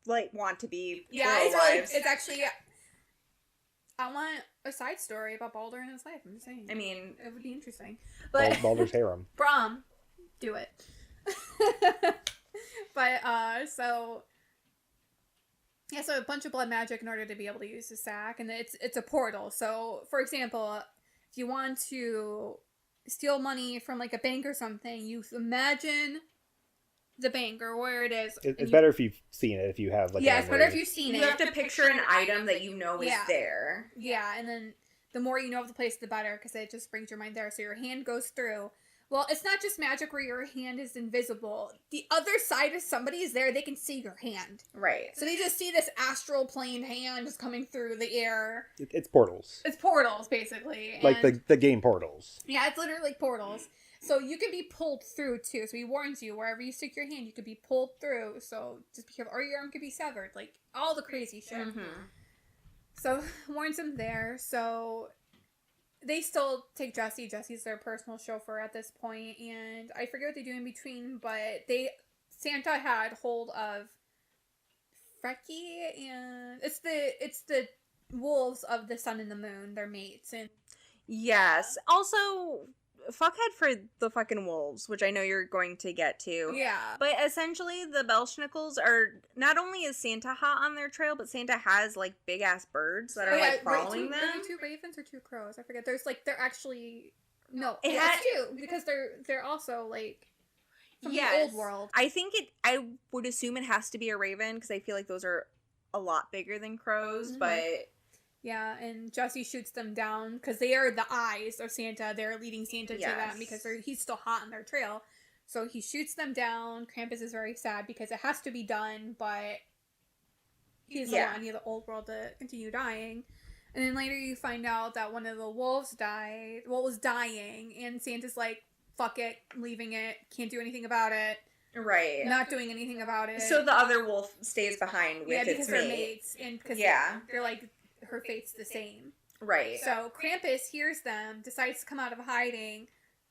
like want to be Yeah, real it's really, wives. it's actually. I want a side story about Baldur and his life. I'm just saying. I mean, it would be interesting. But Baldur's harem. Brom, do it. But so yeah, so a bunch of blood magic in order to be able to use the sack, and it's a portal. So for example, if you want to steal money from like a bank or something, you imagine the bank or where it is. It's better if you've seen it, if you have like. Yeah, a it's better memory. if you've seen you it. have to picture an item that you know is Yeah. there. Yeah, and then the more you know of the place, the better, because it just brings your mind there. So your hand goes through. Well, it's not just magic where your hand is invisible. The other side, if somebody is there, they can see your hand. Right. So they just see this astral plane hand just coming through the air. It's portals. It's portals, basically. Like and- the game portals. Yeah, it's literally like portals. So you can be pulled through, too. So he warns you, wherever you stick your hand, you could be pulled through. So just be careful. Or your arm could be severed. Like, all the crazy shit. Mm-hmm. So, warns him there. So, they still take Jessy. Jessy's their personal chauffeur at this point. And I forget what they do in between, but Santa had hold of Frecky, and it's the wolves of the sun and the moon. They're mates. And Yes. Also, fuckhead for the fucking wolves, which I know you're going to get to. yeah. But essentially, the Belschnickels are, not only is Santa hot on their trail, but Santa has, like, big-ass birds that are, like, following them. Are they two ravens or two crows? I forget. There's, like, they're actually... No, It it's had- two, because they're also, like, from the Yes. old world. I would assume it has to be a raven, because I feel like those are a lot bigger than crows, Mhm. but... Yeah, and Jessy shoots them down, because they are the eyes of Santa. They're leading Santa to Yes. them, because he's still hot on their trail. So he shoots them down. Krampus is very sad, because it has to be done, but he doesn't Yeah. want any of the old world to continue dying. And then later you find out that one of the wolves was dying, and Santa's like, fuck it, leaving it, can't do anything about it, Right. not doing anything about it. So the other wolf stays behind with yeah, because its they're mate. mates, and because Yeah. they're like, her fate's the same. Right. So Krampus hears them, decides to come out of hiding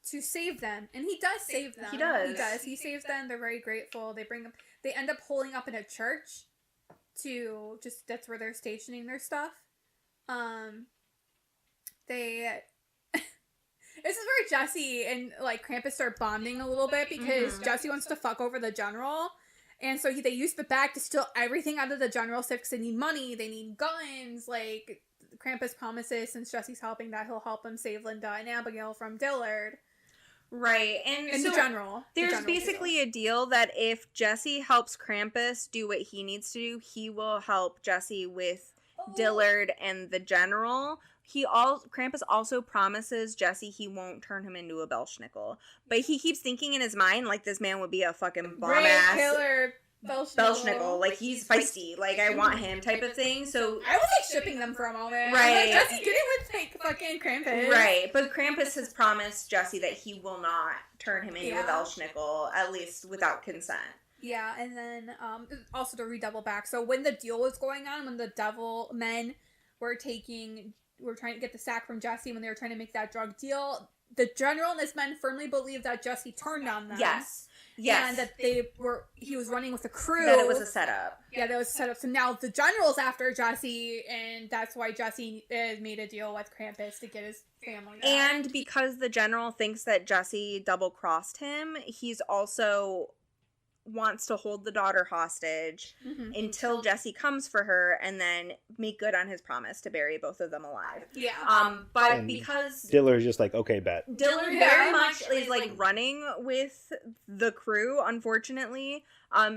to save them, and he does save them. He does. He saves them. They're very grateful. They end up holding up in a church that's where they're stationing their stuff. they this is where Jessy and like Krampus start bonding a little bit because Jessy wants to fuck over the general, and so they use the bag to steal everything out of the general safe because they need money, they need guns. Like Krampus promises, since Jesse's helping, that he'll help him save Linda and Abigail from Dillard. Right, and so the general. There's basically a deal that if Jessy helps Krampus do what he needs to do, he will help Jessy with Dillard and the general. Krampus also promises Jessy he won't turn him into a Belschnickel. But he keeps thinking in his mind, like, this man would be a fucking bomb-ass killer Belschnickel. Like, he's feisty. Like, I want him type of thing. So I was, like, shipping them for a moment. Right. Like, Jessy, get it with, like, fucking Krampus. Right. But Krampus has promised Jessy that he will not turn him into a Belschnickel, at least without consent. Yeah, and then, also to redouble back, so when the deal was going on, when the devil men were trying to get the sack from Jessy, when they were trying to make that drug deal, the general and his men firmly believed that Jessy turned on them. Yes. And that he was running with a crew. That it was a setup. Yeah, that was a setup. So now the general's after Jessy, and that's why Jessy made a deal with Krampus to get his family back. And because the general thinks that Jessy double-crossed him, he's also wants to hold the daughter hostage until Jessy comes for her and then make good on his promise to bury both of them alive. Yeah. But and because Dillard's just like, okay, bet. Dillard very much is like running with the crew, unfortunately.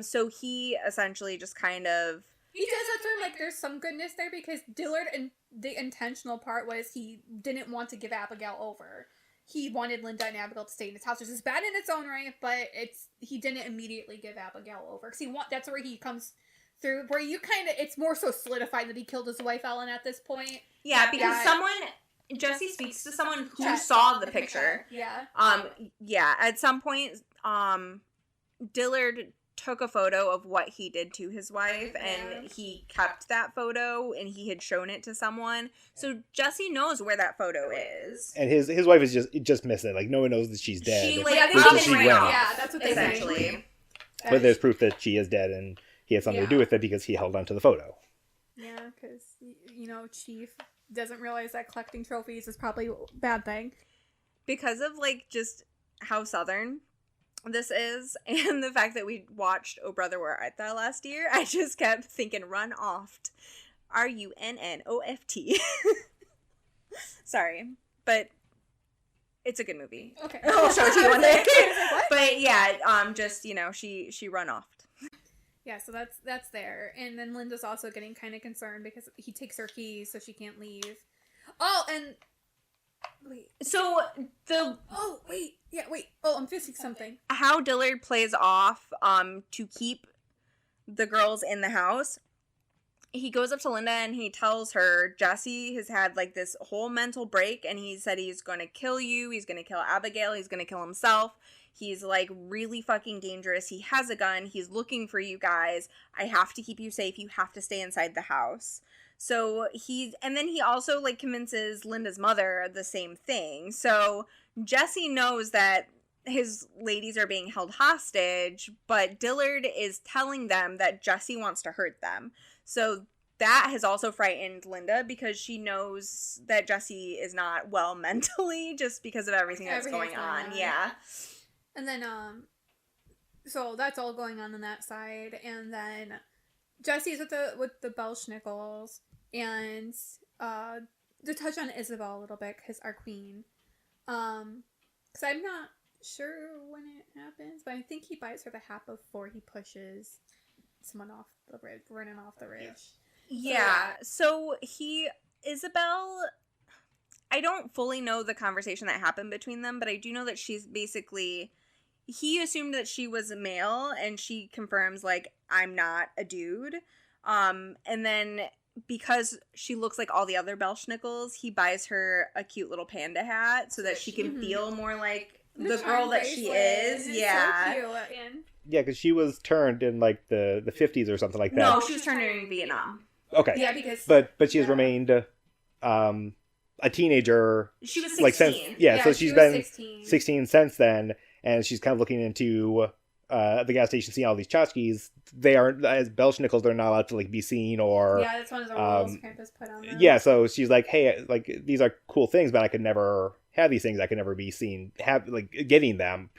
So he essentially just kind of He does that to him, like, there's some goodness there because Dillard, and the intentional part was he didn't want to give Abigail over. He wanted Linda and Abigail to stay in his house, which is bad in its own right, but he didn't immediately give Abigail over. Because that's where he comes through, where you kind of, it's more so solidified that he killed his wife, Ellen, at this point. Yeah, because Jessy speaks to someone who Yes. saw the picture. Yeah. Yeah, at some point, Dillard took a photo of what he did to his wife, and he kept that photo, and he had shown it to someone. So Jessy knows where that photo is. And his wife is just missing. Like, no one knows that she's dead. She, Yeah, Where did she ran went? off, Yeah, that's what they say. essentially. But there's proof that she is dead, and he had something to do with it because he held onto the photo. Yeah, because, Chief doesn't realize that collecting trophies is probably a bad thing. Because of, like, just how Southern this is, and the fact that we watched Oh Brother Where Art Thou last year, I just kept thinking run oft. RUNNOFT. Sorry, but it's a good movie. Okay. I'll show it to you one day. What? But yeah, just, she run oft. Yeah, so that's there. And then Linda's also getting kind of concerned because he takes her keys so she can't leave. Oh, and wait. So I'm fixing something. how Dillard plays off to keep the girls in the house, he goes up to Linda and he tells her Jessy has had like this whole mental break, and he said he's going to kill you, he's going to kill Abigail, he's going to kill himself. He's like really fucking dangerous. He has a gun. He's looking for you guys. I have to keep you safe. You have to stay inside the house. So and then he also like convinces Linda's mother the same thing. So Jessy knows that his ladies are being held hostage, but Dillard is telling them that Jessy wants to hurt them. So that has also frightened Linda because she knows that Jessy is not well mentally just because of everything that's going on. Yeah. And then, so that's all going on that side. And then Jessy's with the Belschnickels. And, to touch on Isabel a little bit, because our queen, because I'm not sure when it happens, but I think he buys her the hat before he pushes someone off the ridge, running off the ridge. Yeah. So Isabel, I don't fully know the conversation that happened between them, but I do know that he assumed that she was a male, and she confirms, like, I'm not a dude. And then because she looks like all the other Belschnickels, he buys her a cute little panda hat so that she can feel more like the girl that she is. Yeah. So cute. Yeah, because she was turned in like the 50s or something like that. No, she was turned in Vietnam. Okay. Yeah, because But she has remained a teenager. She was 16. Like since so she she's was been 16. 16 since then, and she's kind of looking into at the gas station seeing all these tchotchkes, they aren't, as Belschnickels, they're not allowed to like be seen or Yeah, that's one of the rules Krampus put on them. yeah. So she's like, hey, like these are cool things, but I could never have these things. I could never be seen getting them,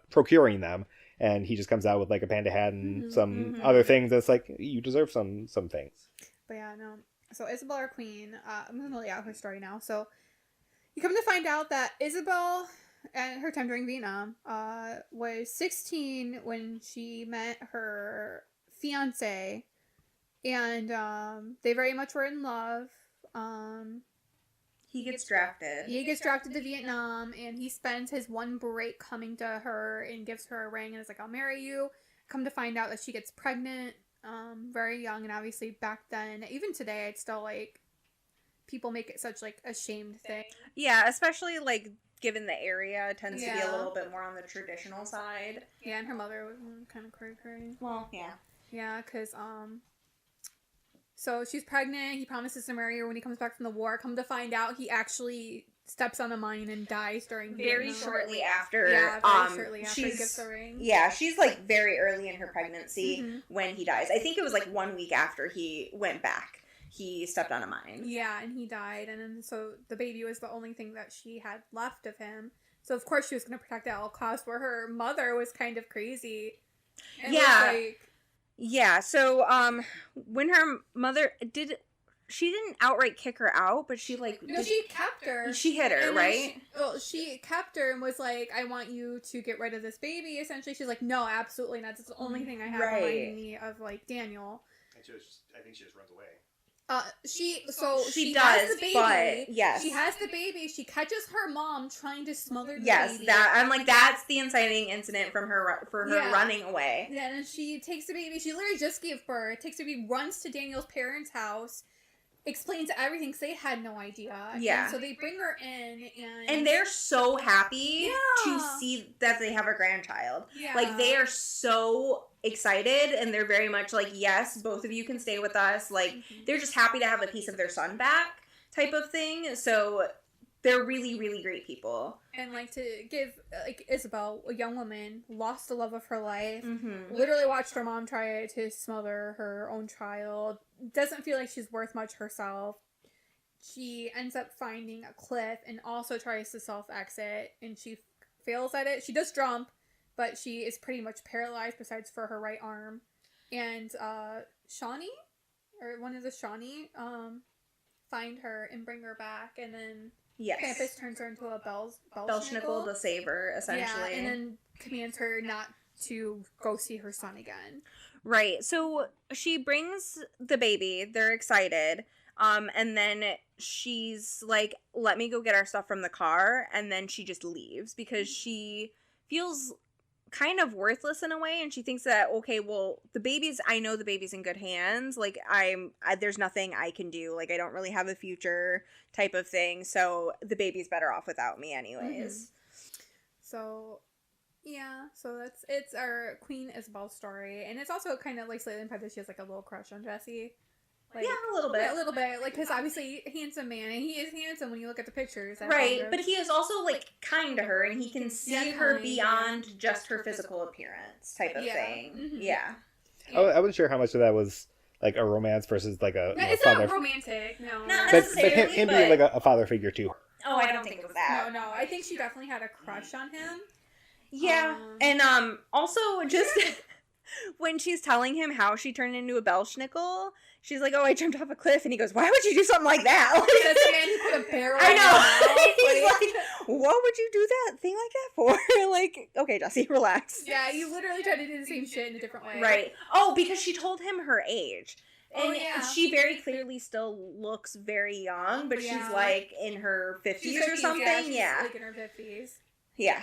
procuring them. And he just comes out with like a panda hat and some other things. That's like, you deserve some things. But yeah, no. So Isabel, our queen, I'm gonna lay out her story now. So you come to find out that Isabel, at her time during Vietnam, was 16 when she met her fiance, and they very much were in love. He gets drafted. He gets drafted to Vietnam, and he spends his one break coming to her and gives her a ring and is like, I'll marry you. Come to find out that she gets pregnant very young, and obviously back then, even today, it's still like, people make it such like a shamed thing. Yeah, especially like given the area, it tends to be a little bit more on the traditional side. Yeah, and her mother was kind of cray. Well, yeah. Yeah, because so she's pregnant. He promises to marry her when he comes back from the war. Come to find out, he actually steps on a mine and dies during Very Vietnam. shortly after. Yeah, very shortly after he she's, gets the ring. Yeah, she's like very early in her pregnancy when he dies. I think it was like 1 week after he went back. He stepped on a mine. Yeah, and he died, and then so the baby was the only thing that she had left of him. So of course she was going to protect at all costs. Where her mother was kind of crazy. And Yeah. was like, Yeah. So when her mother she didn't outright kick her out, but she like no, she kept her. she hit her, And then right? she kept her and was like, I want you to get rid of this baby, essentially. She's like, no, absolutely not. It's the only thing I have reminding me of, like, Daniel. And I think she just runs away. She does, has the baby. but yes. She has the baby. She catches her mom trying to smother the Yes, baby. I'm like, that's the inciting incident from her running away. Yeah, and then she takes the baby. She literally just gave birth, takes the baby, runs to Daniel's parents' house, explains everything because they had no idea. Yeah. And so they bring her in, and they're so happy to Yeah. see that they have a grandchild. Yeah. Like, they are so excited, and they're very much like, yes, both of you can stay with us. Like, they're just happy to have a piece of their son back type of thing. So they're really, really great people. And, like, to give, like, Isabel, a young woman, lost the love of her life, Mm-hmm. literally watched her mom try to smother her own child, doesn't feel like she's worth much herself. She ends up finding a cliff and also tries to self-exit, and she fails at it. She does jump, but she is pretty much paralyzed besides for her right arm. And Shawnee, or one of the Shawnee, find her and bring her back, and then Yes. Krampus turns her into a Belschnickel to save her, essentially. Yeah, and then commands her not to go see her son again. Right. So she brings the baby. They're excited. And then she's like, let me go get our stuff from the car. And then she just leaves because she feels kind of worthless in a way. And she thinks that, okay, well, I know the baby's in good hands. Like, there's nothing I can do. Like, I don't really have a future type of thing. So the baby's better off without me anyways. So, yeah. So it's our Queen Isabel story. And it's also kind of like slightly implied that she has like a little crush on Jessy. Like, Yeah, a little bit. A little bit. Like, because obviously, handsome man. And he is handsome when you look at the pictures. Right, but he is also, like, kind to her, and he can see her kind, beyond just her physical appearance type of thing. Mhm. Yeah. I wasn't sure how much of that was like a romance versus like a No, it's father. not romantic. No. Not But necessarily, him being like a father figure to her. Oh, I don't think it was that. No. I think she definitely had a crush on him. Yeah, and also just when she's telling him how she turned into a Belschnickel, she's like, "Oh, I jumped off a cliff," and he goes, "Why would you do something like that?" That's the man who put a barrel I in know. her mouth. He's Like- like, "What would you do that thing like that for?" Like, okay, Jessy, relax. Yeah, you literally try to do the same shit in a different way. Right. Oh, because she told him her age. Oh, And yeah. she very clearly still looks very young, but she's Yeah. like in her 50s She's or 50s, something. she's Yeah. like in her 50s. Yeah.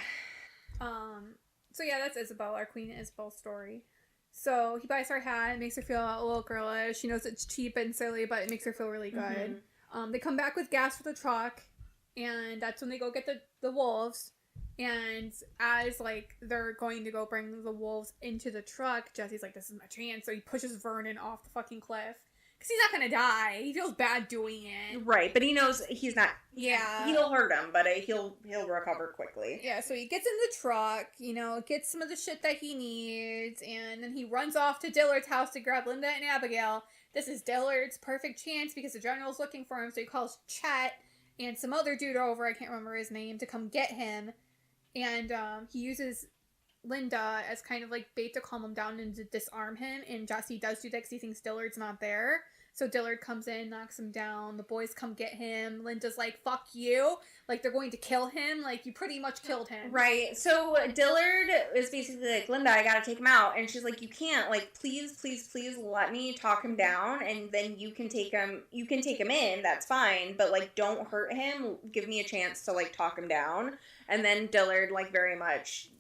So yeah, that's Isabel, our Queen Isabel story. So he buys her a hat, makes her feel a little girlish. She knows it's cheap and silly, but it makes her feel really good. They come back with gas for the truck, and that's when they go get the wolves. And as, like, they're going to go bring the wolves into the truck, Jesse's like, this is my chance. So he pushes Vernon off the fucking cliff. Because he's not gonna die. He feels bad doing it. Right, but he knows he's not. Yeah. He'll hurt him, but he'll recover quickly. Yeah, so he gets in the truck, gets some of the shit that he needs, and then he runs off to Dillard's house to grab Linda and Abigail. This is Dillard's perfect chance because the general's looking for him, so he calls Chet and some other dude over, I can't remember his name, to come get him. And he uses Linda as kind of like bait to calm him down and to disarm him, and Jessy does do that because he thinks Dillard's not there. So Dillard comes in, knocks him down, the boys come get him, Linda's like, fuck you, like they're going to kill him, like you pretty much killed him. Right, so Dillard is basically like, Linda, I gotta take him out, and she's like, you can't, like, please let me talk him down, and then you can take him in, that's fine, but like, don't hurt him, give me a chance to like, talk him down. And then Dillard, like, very much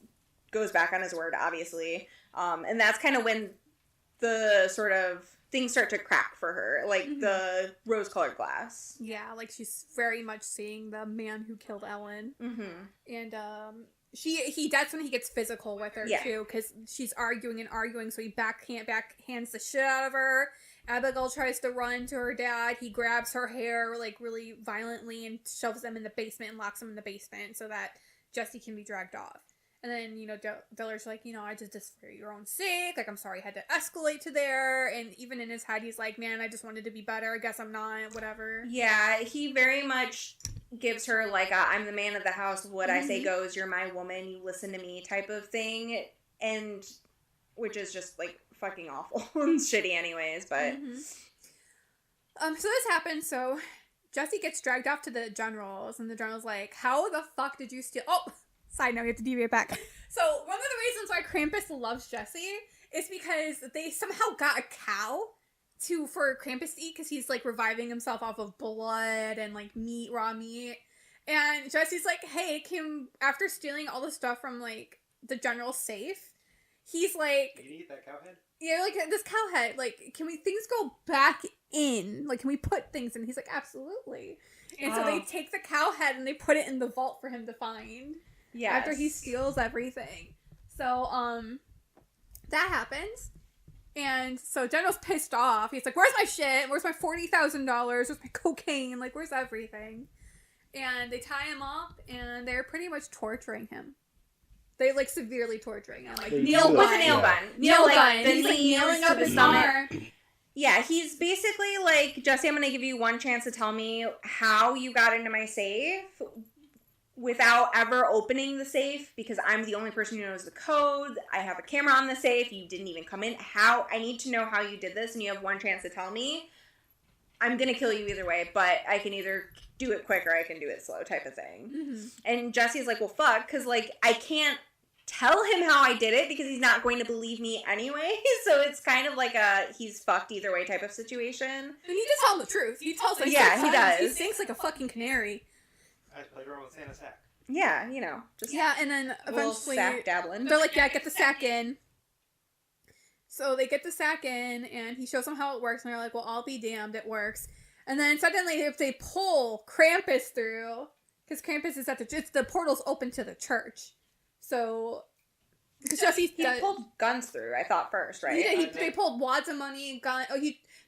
goes back on his word, obviously, and that's kind of when the sort of things start to crack for her, like the rose-colored glass. Yeah, like she's very much seeing the man who killed Ellen. Mm-hmm. And that's when he gets physical with her too, because she's arguing, so he backhands the shit out of her. Abigail tries to run to her dad. He grabs her hair like really violently and shoves them in the basement and locks them in the basement so that Jessy can be dragged off. And then, Dillard's like, I just for your own sake. Like, I'm sorry I had to escalate to there. And even in his head, he's like, man, I just wanted to be better. I guess I'm not, whatever. Yeah, he very much gives her, like, I'm the man of the house. What I say goes. You're my woman. You listen to me type of thing. And, which is just, like, fucking awful and shitty anyways, but. So this happens. So Jessy gets dragged off to the generals. And the general's like, how the fuck did you steal? Oh! Side note, we have to deviate back. So, one of the reasons why Krampus loves Jessy is because they somehow got a cow for Krampus to eat, because he's, like, reviving himself off of blood and, like, raw meat. And Jessy's like, hey, after stealing all the stuff from, like, the general's safe, he's like... Can you eat that cow head? Yeah, like, this cow head, like, things go back in? Like, can we put things in? He's like, absolutely. And so they take the cow head and they put it in the vault for him to find. Yes. After he steals everything. So, that happens. And so General's pissed off. He's like, where's my shit? Where's my $40,000? Where's my cocaine? Like, where's everything? And they tie him up, and they're pretty much torturing him. They, like, severely torturing him. Like, Nail with a nail gun. Nail gun. Like, He's, like, nailing up his arm. Yeah, he's basically like, Jessy, I'm going to give you one chance to tell me how you got into my safe without ever opening the safe, because I'm the only person who knows the code. I have a camera on the safe. You didn't even come in. I need to know how you did this, and you have one chance to tell me. I'm going to kill you either way, but I can either do it quick or I can do it slow type of thing. Mm-hmm. And Jesse's like, well, fuck, because, like, I can't tell him how I did it because he's not going to believe me anyway. So it's kind of like a he's fucked either way type of situation. And he just tells the truth. He tells the truth. Yeah, he does. He stinks like a fucking canary. I played around with Santa's sack. Yeah, you know. Just and then eventually sack dabbling. They're like, yeah, get the sack in. So they get the sack in, and he shows them how it works, and they're like, well, I'll be damned, it works. And then suddenly, if they pull Krampus through, because Krampus is the portal's open to the church. So, because Jessy pulled guns through, I thought first, right? Yeah, they pulled wads of money, gun.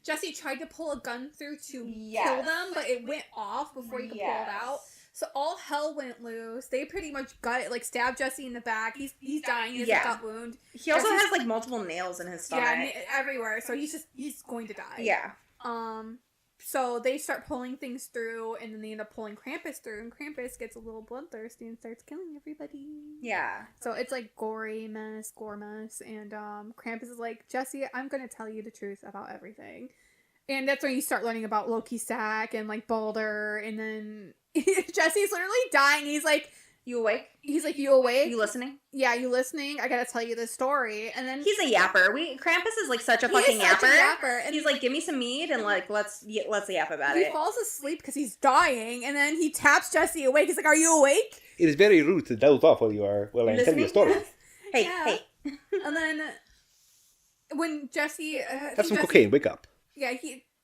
Jessy tried to pull a gun through to kill them, but it went off before he could pull it out. So all hell went loose. They pretty much stabbed Jessy in the back. He's dying. He has a gut wound. He also has like multiple nails in his stomach. Yeah, everywhere. So he's going to die. Yeah. So they start pulling things through, and then they end up pulling Krampus through, and Krampus gets a little bloodthirsty and starts killing everybody. Yeah. So it's like gore mess, and Krampus is like, Jessy, I'm gonna tell you the truth about everything. And that's when you start learning about Loki's sack and like Balder, and then Jesse's literally dying. He's like, you awake? He's like, you awake? You listening? Yeah, you listening? I gotta tell you this story. And then he's a yapper. Krampus is like such a fucking yapper. And he's like, give me some meat and like let's yap about it. He falls asleep because he's dying, and then he taps Jessy awake. He's like, are you awake? It is very rude to doze off while you are I tell you a story. Hey. And then when Jessy have some cocaine. Wake up. Yeah,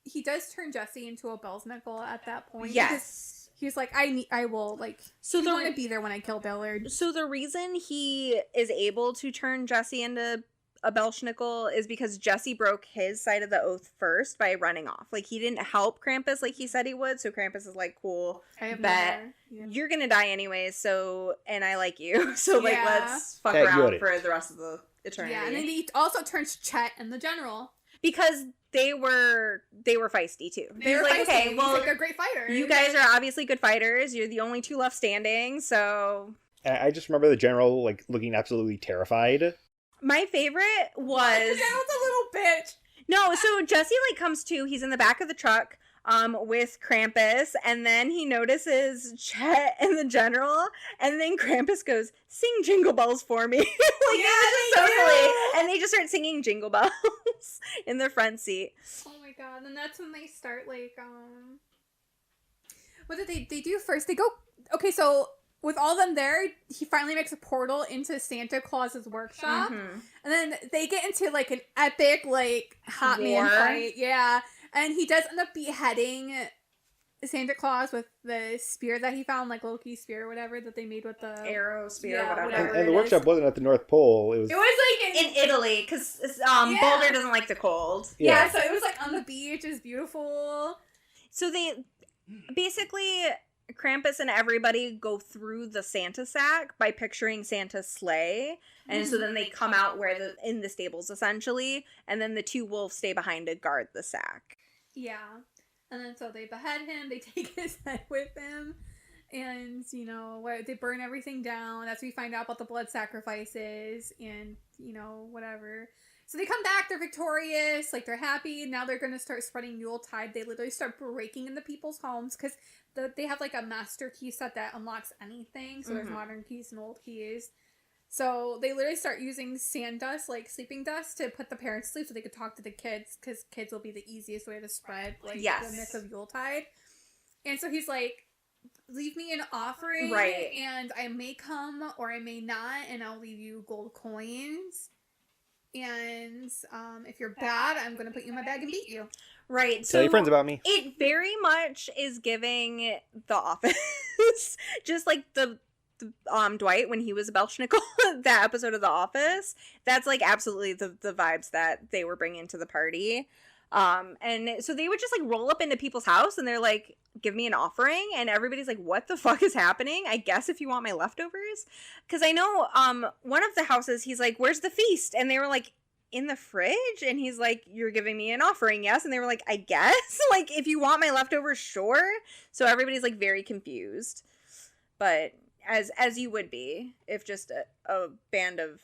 he does turn Jessy into a Bellsnickel at that point. Yes. He's like, I will, like, so you want to be there when I kill Dillard. So the reason he is able to turn Jessy into a Belschnickel is because Jessy broke his side of the oath first by running off. Like, he didn't help Krampus like he said he would, so Krampus is like, cool, I have bet. Yeah. You're gonna die anyways, so, and I like you, so, like, Yeah. let's fuck Hey, around good. for the rest of the eternity. Yeah, and then he also turns Chet and the general. Because they were feisty, too. They were like, feisty. okay, He's well, like, they're great fighters. you guys are obviously good fighters. You're the only two left standing, so... I just remember the general, like, looking absolutely terrified. My favorite was... The general's a little bitch. No, so Jessy, like, comes to, he's in the back of the truck, with Krampus, and then he notices Chet and the general, and then Krampus goes, sing Jingle Bells for me. Like, Yeah, it was just they so do. silly. And they just start singing Jingle Bells in the front seat. Oh my god, and that's when they start, like, what did they do first? They go, okay, so with all of them there, he finally makes a portal into Santa Claus's workshop, Mhm. and then they get into, like, an epic, like, hot man War. fight, yeah, and he does end up beheading Santa Claus with the spear that he found, like Loki's spear or whatever that they made with the Arrow, spear, Yeah, whatever. whatever. And the it workshop is. wasn't at the North Pole. It was... It was like In Italy, because Yeah. Boulder doesn't like the cold. yeah, so it was like on the beach. It was beautiful. So they basically, Krampus and everybody go through the Santa sack by picturing Santa's sleigh, and so then they come out in the stables essentially, and then the two wolves stay behind to guard the sack. Yeah, and then so they behead him. They take his head with them, and you know they burn everything down. That's when we find out about the blood sacrifices, and you know whatever. So they come back, they're victorious, like they're happy. Now they're going to start spreading Yuletide. They literally start breaking into people's homes because they have like a master key set that unlocks anything. So there's Mhm. modern keys and old keys. So they literally start using sand dust, like sleeping dust, to put the parents to sleep so they could talk to the kids because kids will be the easiest way to spread like Yes. the myth of Yuletide. And so he's like, leave me an offering, Right. and I may come or I may not, and I'll leave you gold coins. And if you're bad, I'm gonna put you in my bag and beat you. Right. Tell your friends about me. It very much is giving The Office, just like the Dwight when he was a Belschnickel, that episode of The Office. That's like absolutely the vibes that they were bringing to the party. And so they would just like roll up into people's house and they're like, give me an offering, and everybody's like, what the fuck is happening? I guess if you want my leftovers. Because I know one of the houses, he's like, where's the feast? And they were like, in the fridge. And he's like, you're giving me an offering, yes? And they were like, I guess. Like, if you want my leftovers, sure. So everybody's like very confused, but as you would be if just a band of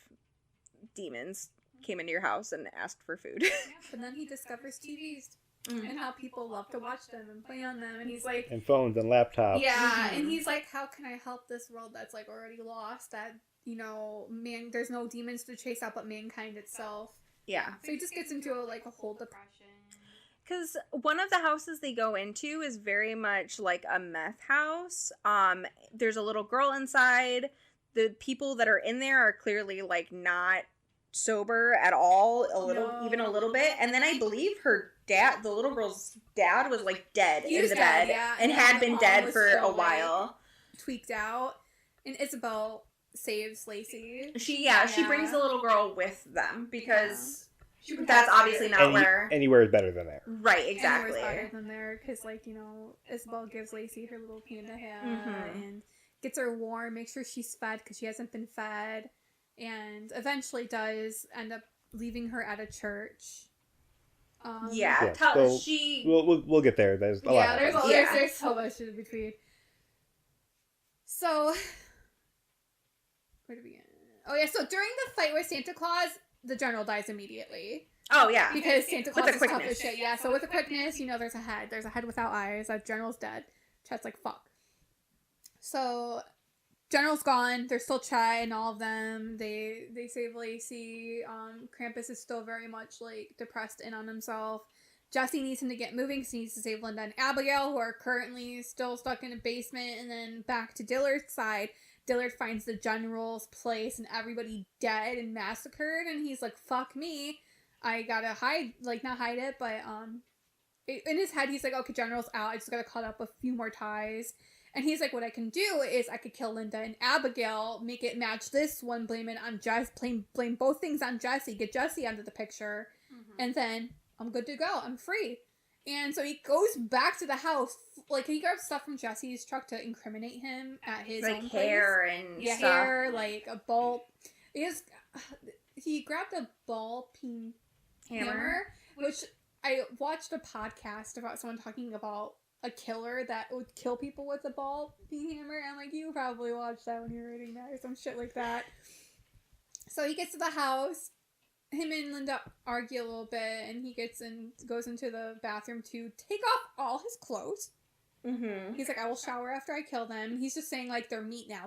demons came into your house and asked for food. And then he discovers TVs and how people love to watch them and play on them, and he's like, And phones and laptops. yeah, and he's like, how can I help this world that's like already lost, that you know, there's no demons to chase out but mankind itself. Yeah. So he just gets into a whole depression. Because one of the houses they go into is very much like a meth house. There's a little girl inside. The people that are in there are clearly like not sober at all, even a little bit. And then I believe her dad, the little girl's dad, was like dead He in was the dead, bed yeah, and and had then been mom dead was for still, a like, while. Tweaked out, and Isabel saves Lacey. She Yeah. brings the little girl with them because She would that's have to. obviously not where. Anywhere is better than there. Right, exactly. Anywhere's better than there, because like, you know, Isabel gives Lacey her little panda hat Mhm. and gets her warm, makes sure she's fed because she hasn't been fed, and eventually does end up leaving her at a church. Yeah, Yeah, so she. We'll get there. There's a lot. Yeah, there's, happens. Yeah. there's so much in between. So, where do we end? Oh yeah, so during the fight with Santa Claus, the general dies immediately. Oh yeah, Because Santa Claus the is tough quickness. as shit. Yeah, so with the quickness, you know, there's a head. There's a head without eyes. That general's dead. Chet's like, fuck. So, general's gone. There's still Chet and all of them. They save Lacey. Krampus is still very much, like, depressed in on himself. Jessy needs him to get moving because he needs to save Linda and Abigail, who are currently still stuck in a basement. And then back to Dillard's side. Dillard finds the general's place and everybody dead and massacred. And he's like, fuck me. I gotta hide, like, not hide it, but, in his head, he's like, okay, general's out. I just gotta cut up a few more ties. And he's like, what I can do is I could kill Linda and Abigail, make it match this one, blame it on Jess, blame both things on Jessy, get Jessy out of the picture, and then I'm good to go. I'm free. And so he goes back to the house, like, he grabs stuff from Jesse's truck to incriminate him at his like own hair place. and Yeah, stuff. hair, like a ball. He grabbed a ball peen hammer, which I watched a podcast about someone talking about a killer that would kill people with a ball peen hammer. And I'm like, you probably watched that when you were reading that or some shit like that. So he gets to the house. Him and Linda argue a little bit, and he goes into the bathroom to take off all his clothes. Mm-hmm. He's like, I will shower after I kill them. He's just saying, like, they're meat now.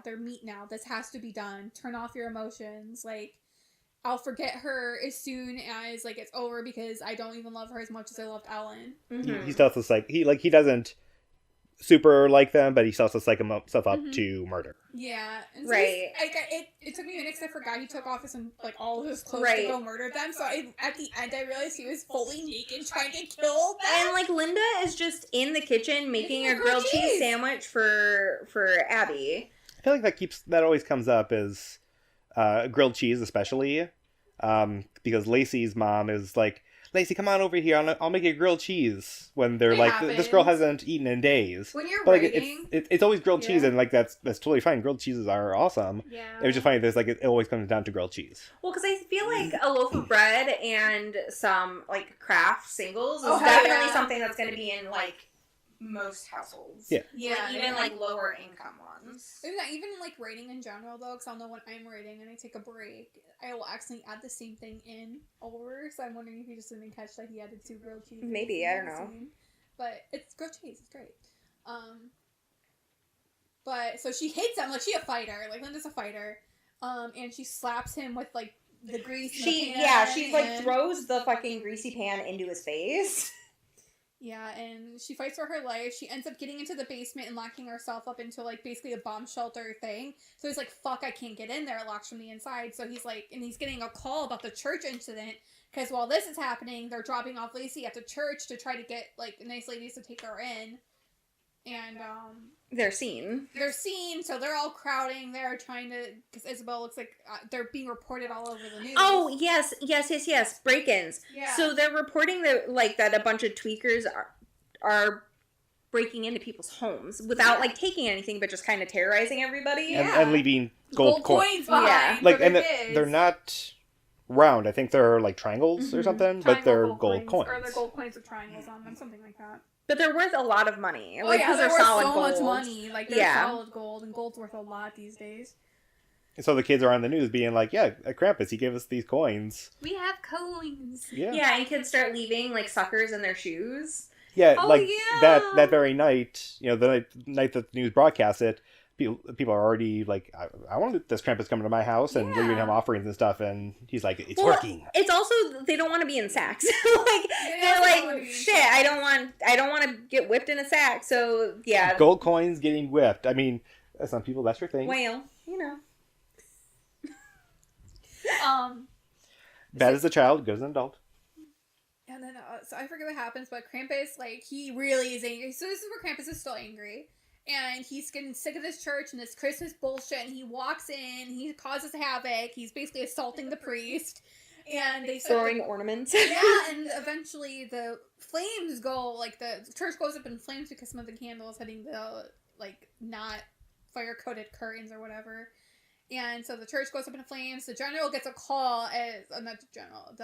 This has to be done. Turn off your emotions. Like, I'll forget her as soon as, like, it's over because I don't even love her as much as I loved Ellen. Mm-hmm. He still has, like, he doesn't super like them, but he still has to psych himself up to murder. Yeah. And so Right. It took me a minute because I forgot he took off all of his clothes Right. to go murder them. So at the end, I realized he was fully naked trying to kill them. And, like, Linda is just in the kitchen making a grilled cheese sandwich for Abby. I feel like that always comes up as grilled cheese, especially because Lacey's mom is like, Lacey, come on over here. I'll make you grilled cheese. When they're It like, happens. this girl hasn't eaten in days. When you're But like, writing... it's always grilled cheese, Yeah. and like that's totally fine. Grilled cheeses are awesome. Yeah. It was just funny. There's like it always comes down to grilled cheese. Well, because I feel like a loaf of bread and some, like, Kraft singles is Oh, definitely yeah. something that's going to be in, like, most households. Yeah. Yeah. Like, even, like, lower income ones. Even like writing in general though, because I'll know when I'm writing and I take a break, I will actually add the same thing in over. So I'm wondering if you just didn't catch that he added 2 grilled cheese. Maybe, I don't know. But it's grilled cheese. It's great. But so she hates him. Like, she's a fighter. Like, Linda's a fighter. And she slaps him with like the grease. She like throws the fucking greasy pan into his face. Yeah, and she fights for her life. She ends up getting into the basement and locking herself up into, like, basically a bomb shelter thing. So he's like, fuck, I can't get in there. It locks from the inside. So he's like, and he's getting a call about the church incident. Because while this is happening, they're dropping off Lacey at the church to try to get, like, nice ladies to take her in. And, They're seen. they're seen, so they're all crowding there trying to, because Isabel looks like they're being reported all over the news. Oh, yes. Break-ins. Yeah. So they're reporting that, like, that a bunch of tweakers are breaking into people's homes without, like, taking anything, but just kind of terrorizing everybody. Yeah. And leaving gold coins. behind. Yeah. for Like, their and kids. they're not round. I think they're like triangles or something, but they're gold coins. Or they're gold coins with triangles on them, something like that. But they're worth a lot of money. Oh Like, yeah, 'cause they're worth solid so gold. much money. Like, they're Yeah. solid gold, and gold's worth a lot these days. And so the kids are on the news being like, yeah, Krampus, he gave us these coins. We have coins. Yeah. Yeah, and kids start leaving, like, suckers in their shoes. Yeah, Oh, like yeah. that very night, you know, the night that the news broadcast it, people are already like, I want this Krampus coming to my house and Yeah. leaving him offerings and stuff, and he's like, it's Well, working. It's also, they don't want to be in sacks. Like, they're also like, wanna be in shit, I don't want to get whipped in a sack. So, yeah. Gold coins getting whipped. I mean, some people, that's your thing. Well, you know. Bad as a child, good as an adult. And then, so I forget what happens, but Krampus, like, he really is angry. So this is where Krampus is still angry. And he's getting sick of this church and this Christmas bullshit, and he walks in, he causes havoc, he's basically assaulting the priest, and they Throwing ornaments. yeah, and eventually the flames go, like, the church goes up in flames because some of the candles hitting the, like, not fire-coated curtains or whatever. And so the church goes up in flames. The general gets a call not the general,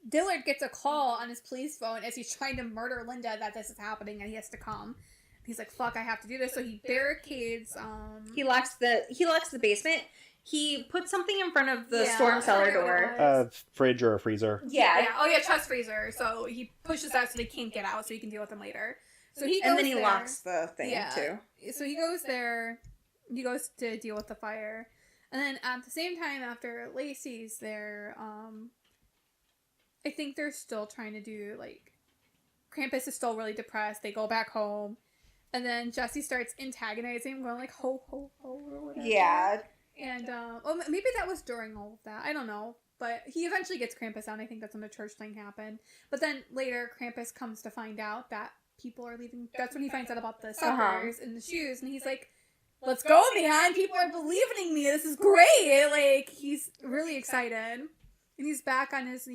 Dillard gets a call on his police phone as he's trying to murder Linda that this is happening and he has to come. He's like, fuck, I have to do this. So he barricades, He locks the basement. He puts something in front of the Yeah, storm I cellar forget what door. it was. Fridge or a freezer. Yeah. Oh yeah, chest freezer. So he pushes that so they can't get out so he can deal with them later. So he goes And then he there. locks the thing, Yeah. too. So he goes there. He goes to deal with the fire. And then at the same time, after Lacey's there, I think they're still trying to do, like, Krampus is still really depressed. They go back home. And then Jessy starts antagonizing him, going like, ho, ho, ho, or whatever. Yeah. And, maybe that was during all of that. I don't know. But he eventually gets Krampus out. I think that's when the church thing happened. But then later, Krampus comes to find out that people are leaving. That's when he finds out about the suckers and the shoes, and he's like, let's go, man. People are believing in me. This is great. Like, he's really excited. And he's back on his,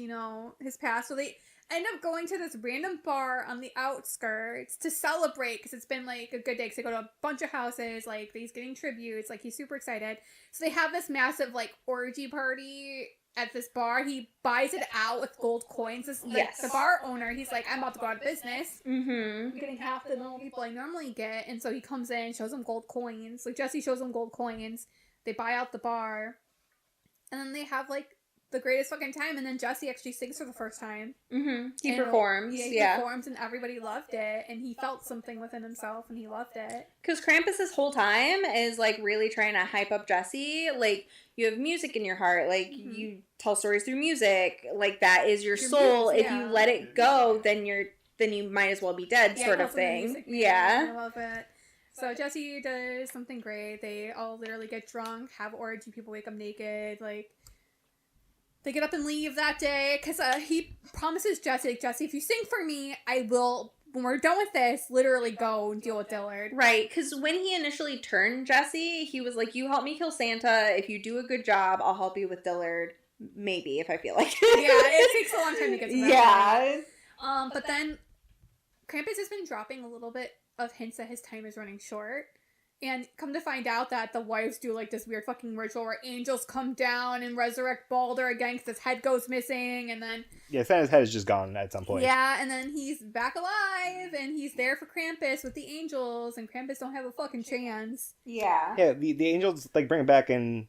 his path. So they end up going to this random bar on the outskirts to celebrate because it's been, like, a good day. Because they go to a bunch of houses. Like, he's getting tributes. Like, he's super excited. So they have this massive, like, orgy party at this bar. He buys it out with gold coins. This, like, the bar owner, he's like, I'm about to go out of business. I'm getting half the normal people I normally get. And so he comes in, shows them gold coins. Like, Jessy shows them gold coins. They buy out the bar. And then they have, like, the greatest fucking time. And then Jessy actually sings for the first time. He performs. He performs, and everybody loved it. And he felt something within himself, and he loved it. Because Krampus this whole time is, like, really trying to hype up Jessy. Like, you have music in your heart. Like, you tell stories through music. Like, that is your soul. If you let it go, then you might as well be dead, sort of thing. I love it. So Jessy does something great. They all literally get drunk, have orgy, people wake up naked, like, they get up and leave that day, because he promises Jessy, like, Jessy, if you sing for me, I will, when we're done with this, literally go and deal with Dillard. Right, because when he initially turned Jessy, he was like, you help me kill Santa, if you do a good job, I'll help you with Dillard, maybe, if I feel like it. Yeah, it takes a long time to get to that point. But then, Krampus has been dropping a little bit of hints that his time is running short. And come to find out that the wives do, like, this weird fucking ritual where angels come down and resurrect Balder again because his head goes missing, and then... Yeah, Santa's head is just gone at some point. Yeah, and then he's back alive, and he's there for Krampus with the angels, and Krampus don't have a fucking chance. Yeah. Yeah, the angels, like, bring him back, and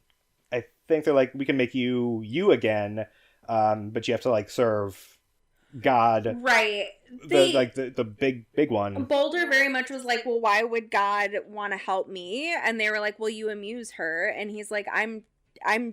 I think they're like, we can make you again, but you have to, like, serve God. Right. The big one. Balder very much was like, well, why would God want to help me? And they were like, well, you amuse her. And he's like, I'm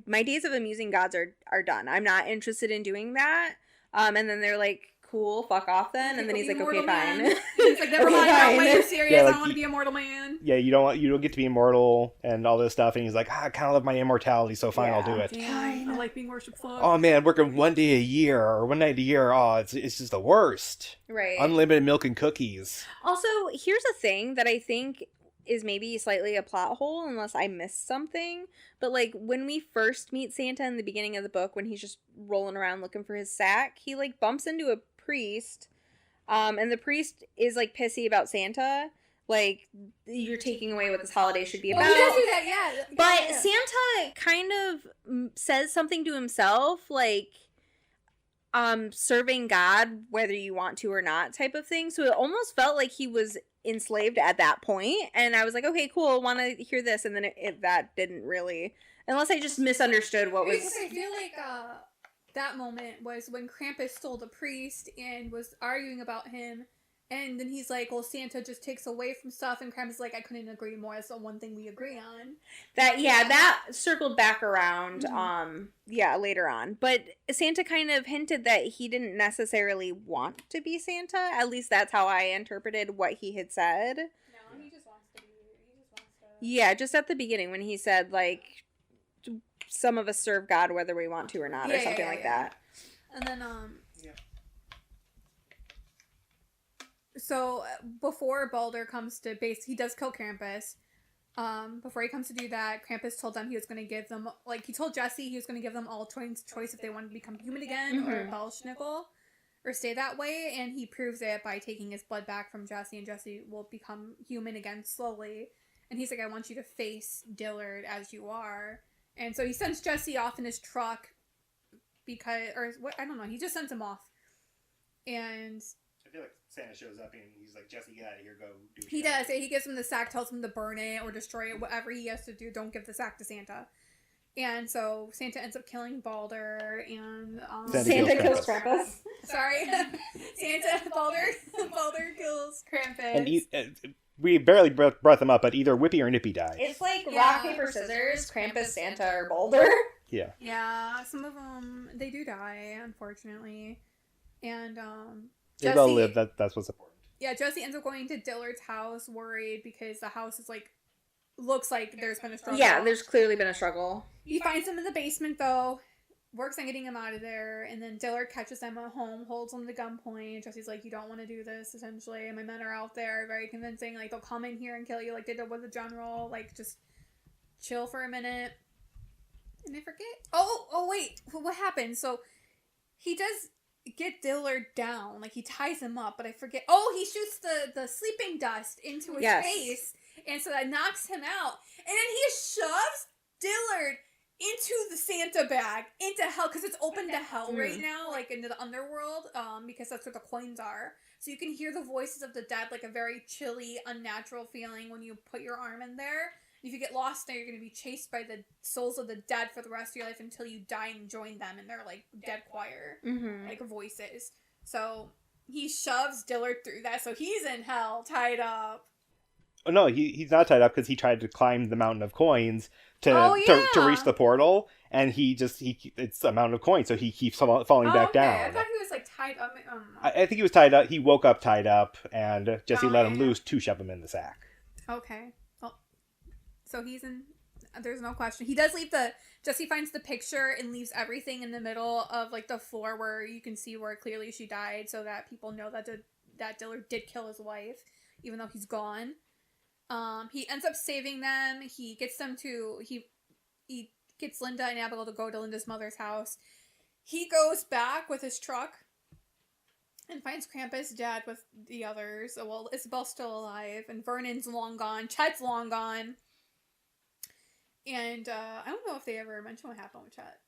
my days of amusing gods are done. I'm not interested in doing that. And then they're like, cool, fuck off then. And then he's like, okay, fine. He's like, never mind, I don't want you serious. Yeah, like, I don't want to be a mortal man. Yeah, you don't get to be immortal and all this stuff. And he's like, I kind of love my immortality, so fine, I'll do it. Fine. I like being worshipful. Oh man, working one day a year or one night a year. Oh, it's just the worst. Right. Unlimited milk and cookies. Also, here's a thing that I think is maybe slightly a plot hole unless I missed something. But, like, when we first meet Santa in the beginning of the book, when he's just rolling around looking for his sack, he, like, bumps into a priest. And the priest is, like, pissy about Santa. Like, you're taking away what this holiday should be about. He does do that, yeah. But Santa kind of says something to himself, like, serving God, whether you want to or not, type of thing. So it almost felt like he was enslaved at that point. And I was like, okay, cool, want to hear this. And then that didn't really, unless I just misunderstood what was. I feel like that moment was when Krampus stole the priest and was arguing about him. And then he's like, well, Santa just takes away from stuff. And Krampus is like, I couldn't agree more. That's the one thing we agree on. That circled back around, later on. But Santa kind of hinted that he didn't necessarily want to be Santa. At least that's how I interpreted what he had said. No, he just wants to be. Yeah, just at the beginning when he said, like, some of us serve God whether we want to or not, or something like that. And then, so before Balder comes to base, he does kill Krampus. Before he comes to do that, Krampus told them he was going to give them, like, he told Jessy he was going to give them all choice if they wanted to become human again or Belschnickel or stay that way. And he proves it by taking his blood back from Jessy, and Jessy will become human again slowly. And he's like, I want you to face Dillard as you are. And so he sends Jessy off in his truck because, or what, I don't know, he just sends him off. And I feel like Santa shows up and he's like, Jessy, get out of here, go do He does. He gives him the sack, tells him to burn it or destroy it, whatever he has to do. Don't give the sack to Santa. And so Santa ends up killing Balder, and Santa kills Krampus. Sorry, Balder kills Krampus. And we barely brought them up, but either Whippy or Nippy die. It's like rock, paper, scissors, Krampus, Santa, or Balder. Yeah. Yeah, some of them, they do die, unfortunately. And If they'll live, that's what's important. Yeah, Jessy ends up going to Dillard's house, worried because the house is like, looks like there's been a struggle. Yeah, there's clearly been a struggle. He finds him in the basement, though, works on getting him out of there, and then Dillard catches them at home, holds them to gunpoint. Jesse's like, you don't want to do this, essentially. My men are out there, very convincing. Like, they'll come in here and kill you like they did with the general. Like, just chill for a minute. And I forget. Oh, wait. What happened? So, he does get Dillard down. Like, he ties him up, but I forget. Oh, he shoots the sleeping dust into his face. And so that knocks him out. And then he shoves Dillard into the Santa bag, into hell, because it's open to hell right now, like into the underworld, because that's where the coins are. So you can hear the voices of the dead, like a very chilly, unnatural feeling when you put your arm in there. If you get lost there, you're going to be chased by the souls of the dead for the rest of your life until you die and join them in their, like, dead choir, like, voices. So he shoves Dillard through that, so he's in hell, tied up. Oh, no, he's not tied up because he tried to climb the mountain of coins to reach the portal, and it's a mountain of coins, so he keeps falling back down. I thought he was, like, tied up. I think he was tied up. He woke up tied up, and Jessy let him loose to shove him in the sack. Okay. Well, so he's in... There's no question. He does leave Jessy finds the picture and leaves everything in the middle of, like, the floor where you can see where clearly she died, so that people know that Dillard did kill his wife, even though he's gone. He ends up saving them. He gets them to... He gets Linda and Abigail to go to Linda's mother's house. He goes back with his truck and finds Krampus dead with the others. Well, Isabel's still alive, and Vernon's long gone. Chet's long gone. And I don't know if they ever mention what happened with Chet.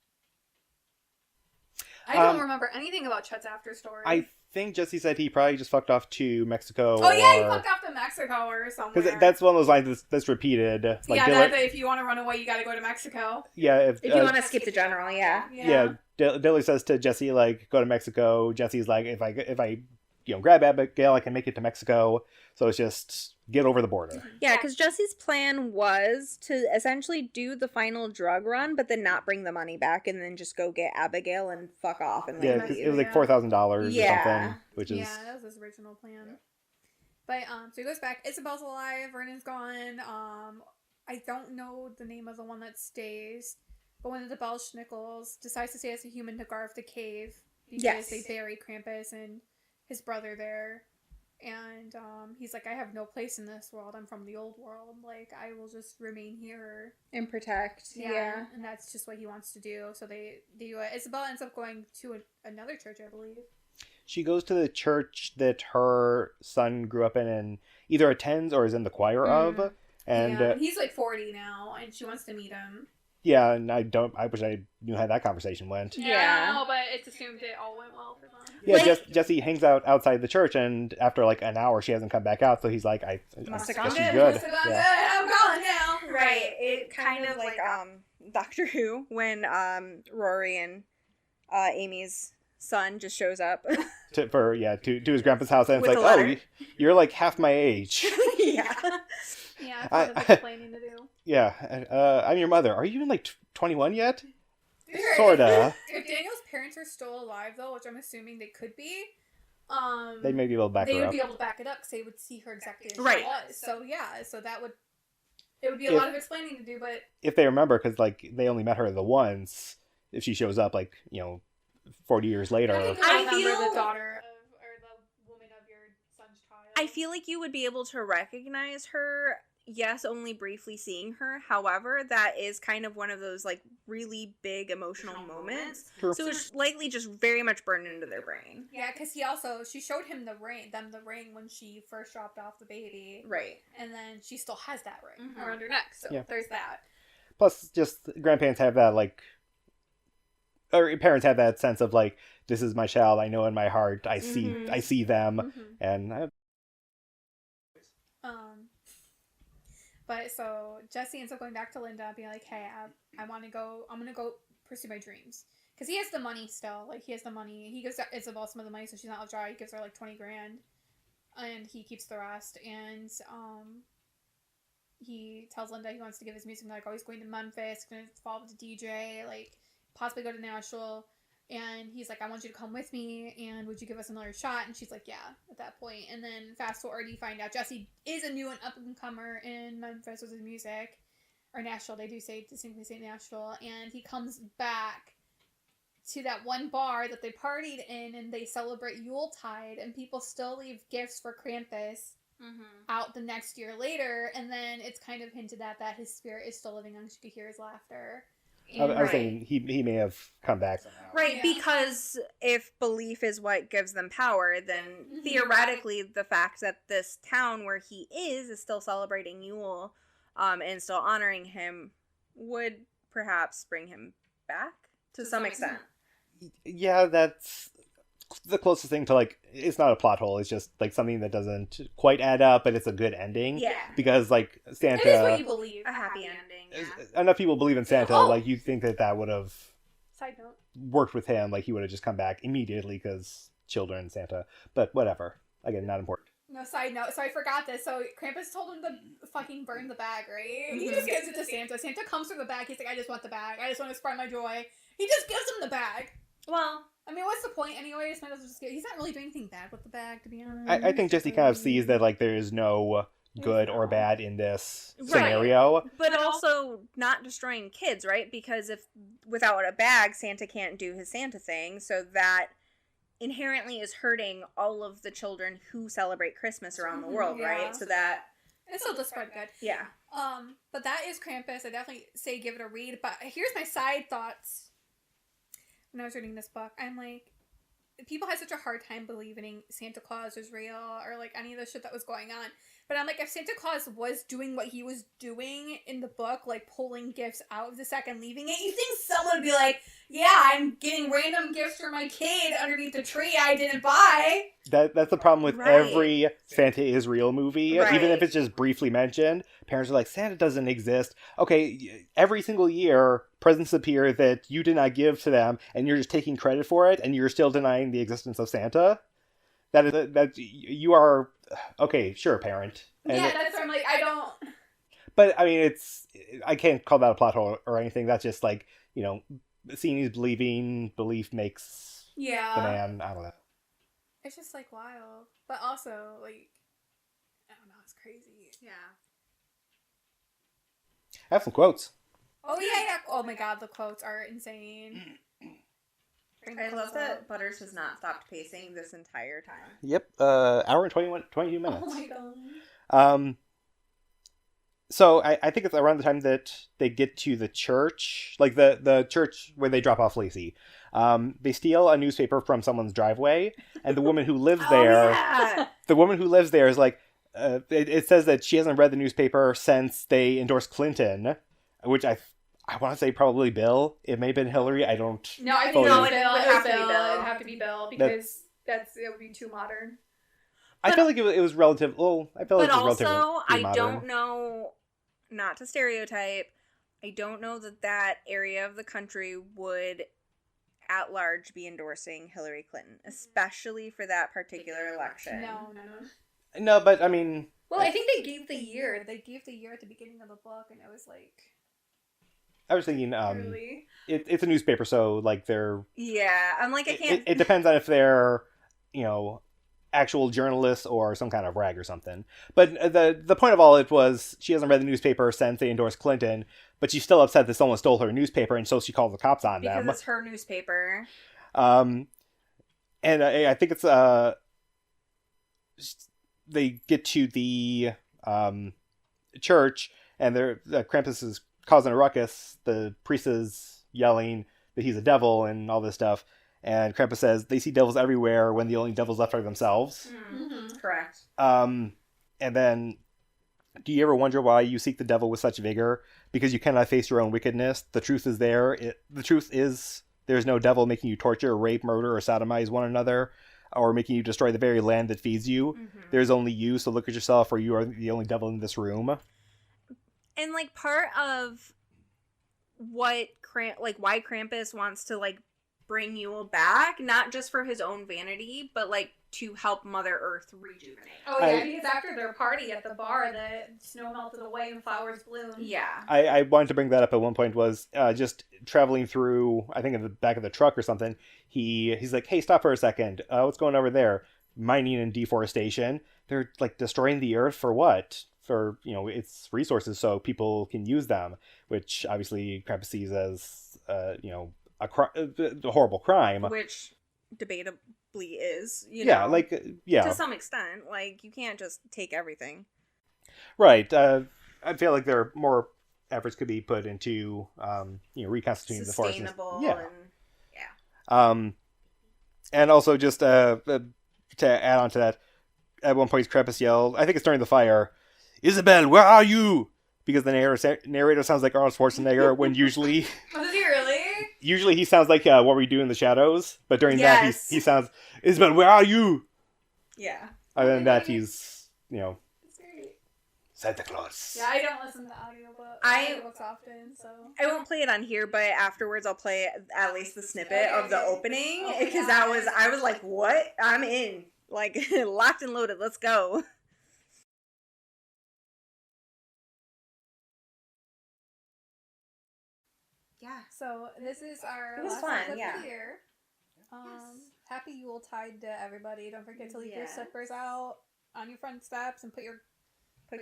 I don't remember anything about Chet's after story. I think Jessy said he probably just fucked off to Mexico. Oh, yeah, he fucked off to Mexico or somewhere. Because that's one of those lines that's repeated. Like, yeah, that if you want to run away, you gotta go to Mexico. Yeah. If you want to escape the general, yeah. Yeah, Dillard says to Jessy, like, go to Mexico. Jessy's like, if I grab Abigail, I can make it to Mexico. So it's just get over the border. Yeah, because Jessy's plan was to essentially do the final drug run, but then not bring the money back, and then just go get Abigail and fuck off. And yeah, because it was like $4,000 or something, which is... Yeah, that was his original plan. But, so he goes back. Isabel's alive. Vernon's gone. I don't know the name of the one that stays. But one of the Belschnickels decides to stay as a human to guard the cave. Because they bury Krampus and his brother there. And he's like, I have no place in this world. I'm from the old world. Like, I will just remain here. And protect. Yeah. And that's just what he wants to do. So they do it. Isabel ends up going to another church, I believe. She goes to the church that her son grew up in and either attends or is in the choir of. And he's like 40 now, and she wants to meet him. Yeah, and I wish I knew how that conversation went. Yeah, no, but it's assumed it all went well for them. Yeah, Jessy hangs out outside the church, and after like an hour, she hasn't come back out. So he's like, "I must have guess gone she's good. good." Must have gone good. I'm gone now. Right. It kind of like Doctor Who when Rory and Amy's son just shows up to his grandpa's house, and it's With like, a letter. "Oh, you're like half my age." Yeah. Yeah, that's what it's planning to do. Yeah, I'm your mother. Are you even like 21 yet? Sorta. If Daniel's parents are still alive, though, which I'm assuming they could be, they may be able to back her up. They would be able to back it up because they would see her exactly as she was. So yeah, so it would be a lot of explaining to do, but if they remember, because like they only met her the once, if she shows up like 40 years later. I remember the daughter or the woman of your son's child. I feel like you would be able to recognize her. Yes, only briefly seeing her. However, that is kind of one of those like really big emotional moments. Sure. So it's likely just very much burned into their brain. Yeah, because she showed him the ring when she first dropped off the baby. Right. And then she still has that ring around her neck. So there's that. Plus, just grandparents have that like, or parents have that sense of like, this is my child. I know in my heart. I see them, and. But so Jessy ends up going back to Linda and being like, hey, I'm going to go pursue my dreams. Because he has the money still. Like, he has the money. He gives Isabel some of the money so she's not out dry. He gives her like $20,000. And he keeps the rest. And he tells Linda he wants to give his music. Like, oh, he's going to Memphis, going to follow with the DJ, like, possibly go to Nashville. And he's like, I want you to come with me, and would you give us another shot? And she's like, yeah, at that point. And then fast forward, you find out Jessy is a new and up-and-comer in Memphis with his music. Or Nashville, they do distinctly say Nashville. And he comes back to that one bar that they partied in, and they celebrate Yuletide, and people still leave gifts for Krampus out the next year later, and then it's kind of hinted at that his spirit is still living on because you could hear his laughter. I was thinking he may have come back somehow. Right, because if belief is what gives them power, then theoretically the fact that this town where he is still celebrating Yule and still honoring him would perhaps bring him back to some extent. Yeah, that's the closest thing to, like, it's not a plot hole, it's just like something that doesn't quite add up, but it's a good ending. Yeah. Because, like, Santa... It is what you believe. A happy ending, yeah. Enough people believe in Santa, like, you think that would have Side note. worked with him, like, he would have just come back immediately because children, Santa. But whatever. Again, not important. No, side note. So I forgot this. So Krampus told him to fucking burn the bag, right? He just gives it to Santa. Santa comes for the bag. He's like, I just want the bag. I just want to spread my joy. He just gives him the bag. Well, I mean, what's the point anyway? He's not really doing anything bad with the bag, to be honest. I think Jessy kind of sees that, like, there is no good or bad in this scenario. But also not destroying kids, right? Because if without a bag, Santa can't do his Santa thing, so that inherently is hurting all of the children who celebrate Christmas around the world, right? So that it's still just spread good. Yeah. But that is Krampus. I definitely say give it a read. But here's my side thoughts. When I was reading this book, I'm like, people had such a hard time believing Santa Claus was real or like any of the shit that was going on. But I'm like, if Santa Claus was doing what he was doing in the book, like pulling gifts out of the sack and leaving it, you think someone would be like, yeah, I'm getting random gifts for my kid underneath the tree I didn't buy. That's the problem with every Santa is real movie. Right. Even if it's just briefly mentioned, parents are like, Santa doesn't exist. Okay, every single year, presents appear that you did not give to them, and you're just taking credit for it, and you're still denying the existence of Santa. That you are... Okay, sure, parent. And yeah, that's where I'm like, I don't... But, I mean, I can't call that a plot hole or anything. That's just like, you know, seeing is believing, belief makes the man, I don't know. It's just, like, wild. But also, like, I don't know, it's crazy. Yeah. I have some quotes. Oh, yeah. Oh, my God, the quotes are insane. I love that Butters has not stopped pacing this entire time. Yep, hour and 22 minutes. Oh, my God. So I think it's around the time that they get to the church, like the church where they drop off Lacey. They steal a newspaper from someone's driveway, and the woman who lives there, the woman who lives there is like, it says that she hasn't read the newspaper since they endorsed Clinton, which I want to say probably Bill. It may have been Hillary. I don't. No, I think fully... no, it would have to be Bill. It would have to be Bill because it would be too modern. I feel like it was relative. Oh, I feel like it was relatively But also, I modern. don't know. Not to stereotype, I don't know that area of the country would at large be endorsing Hillary Clinton, especially for that particular election. No, but I mean... Well, I think they gave the year. They gave the year at the beginning of the book, and it was like... I was thinking, really? It's a newspaper, so, like, they're... Yeah, I'm like, I can't... It depends on if they're, you know, actual journalists or some kind of rag or something. But the point of all it was, she hasn't read the newspaper since they endorsed Clinton, but she's still upset that someone stole her newspaper, and so she called the cops on them. Because it's her newspaper. And I think it's... They get to the church, and Krampus is causing a ruckus. The priest is yelling that he's a devil and all this stuff. And Krampus says they see devils everywhere when the only devils left are themselves. Mm-hmm. Correct. And then, do you ever wonder why you seek the devil with such vigor? Because you cannot face your own wickedness. The truth is there. The truth is there's no devil making you torture, rape, murder, or sodomize one another, or making you destroy the very land that feeds you. Mm-hmm. There's only you, so look at yourself, or you are the only devil in this room. And, like, part of what why Krampus wants to, like, bring Yule back, not just for his own vanity, but, like, to help Mother Earth rejuvenate. Oh, yeah, because after their party at the bar, the snow melted away and flowers bloomed. Yeah. I wanted to bring that up at one point, was just traveling through, I think in the back of the truck or something, he's like, hey, stop for a second. What's going over there? Mining and deforestation. They're, like, destroying the earth for what? For, you know, its resources so people can use them, which obviously Krampus sees as, you know, a horrible crime. Which debatably is, Yeah, know. like, yeah. To some extent. Like, you can't just take everything. Right. I feel like there are more efforts could be put into, reconstituting the forest. Sustainable Yeah. and... And also just to add on to that, at one point Krampus yelled, I think it's during the fire, "Isabel, where are you?" Because the narrator sounds like Arnold Schwarzenegger when usually... Was he really? Usually he sounds like What We Do in the Shadows, but during that he sounds, "Isabel, where are you?" Yeah. Other than that, he's, It's great. Santa Claus. Yeah, I don't listen to audiobooks often, so... I won't play it on here, but afterwards I'll play at least the snippet of the opening, Oh my because God. I was like, what? I'm in. Like, locked and loaded, let's go. Yeah. So this is our It was last fun, episode yeah. of the year. Happy Yuletide to everybody. Don't forget to leave your Yes. slippers out on your front steps and put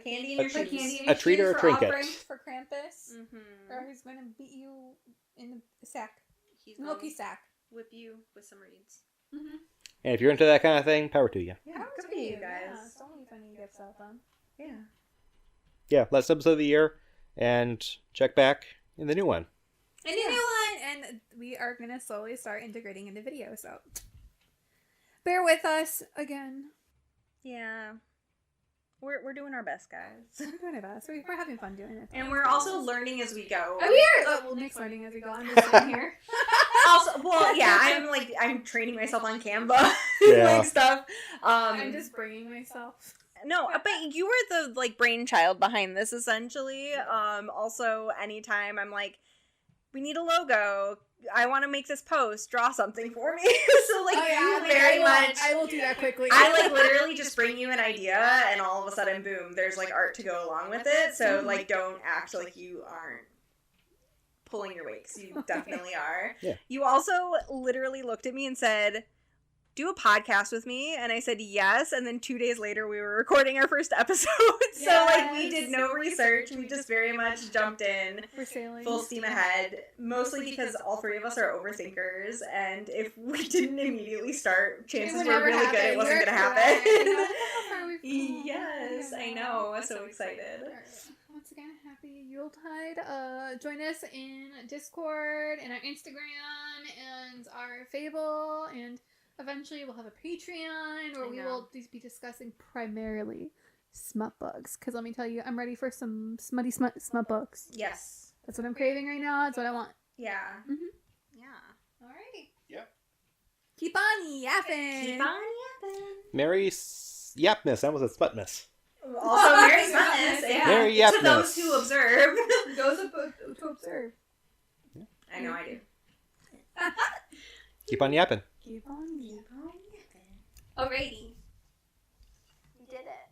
candy in your put shoes. candy in A your treat or shoes a for trinket? offerings for Krampus, Mm-hmm. or he's gonna beat you in the sack, He's milky gonna sack. whip you with some reeds. Mm-hmm. And if you're into that kind of thing, power to you. Yeah, good for you guys. Yeah, don't leave any gifts out then. Yeah. Yeah, last episode of the year, and check back in the new one. And you know what? And we are gonna slowly start integrating into video, so bear with us again. Yeah. We're doing our best, guys. We're doing our best. We're having fun doing it. And we're also learning as we go. Oh, we are. Well, Nick's learning as we go. I'm just sitting here. Also, well, yeah, I'm training myself on Canva, Yeah. like stuff. I'm just bringing myself. No, but you were the brainchild behind this essentially. Also, anytime I'm like, we need a logo. I want to make this post. Draw something for me. So I will do that quickly. I literally just bring you an idea, and all of a sudden, boom, there's art to go along with it. So don't act like you aren't pulling your weight, 'cause you definitely are. Yeah. You also literally looked at me and said, "Do a podcast with me," and I said yes, and then 2 days later we were recording our first episode. So we did no research, we just very much jumped in. We're sailing. Full steam ahead, mostly because all three of us are overthinkers, and if we didn't immediately start, chances were really good it wasn't going to happen. Yes, I know. So excited. Once again, happy Yuletide. Join us in Discord and our Instagram and our Fable, and eventually we'll have a Patreon where we will be discussing primarily smut bugs. Because let me tell you, I'm ready for some smutty smut bugs. Yes. That's what I'm craving right now. That's what I want. Yeah. Mm-hmm. Yeah. Alrighty. Yep. Keep on yapping. Keep on yapping. Merry Yapmas. That was a Sputmas. Also, Merry Smutness. Yeah. Merry To Yapmas. those who observe. Those to observe. I know I do. Keep on yapping. Keep on Keep on yapping. Alrighty.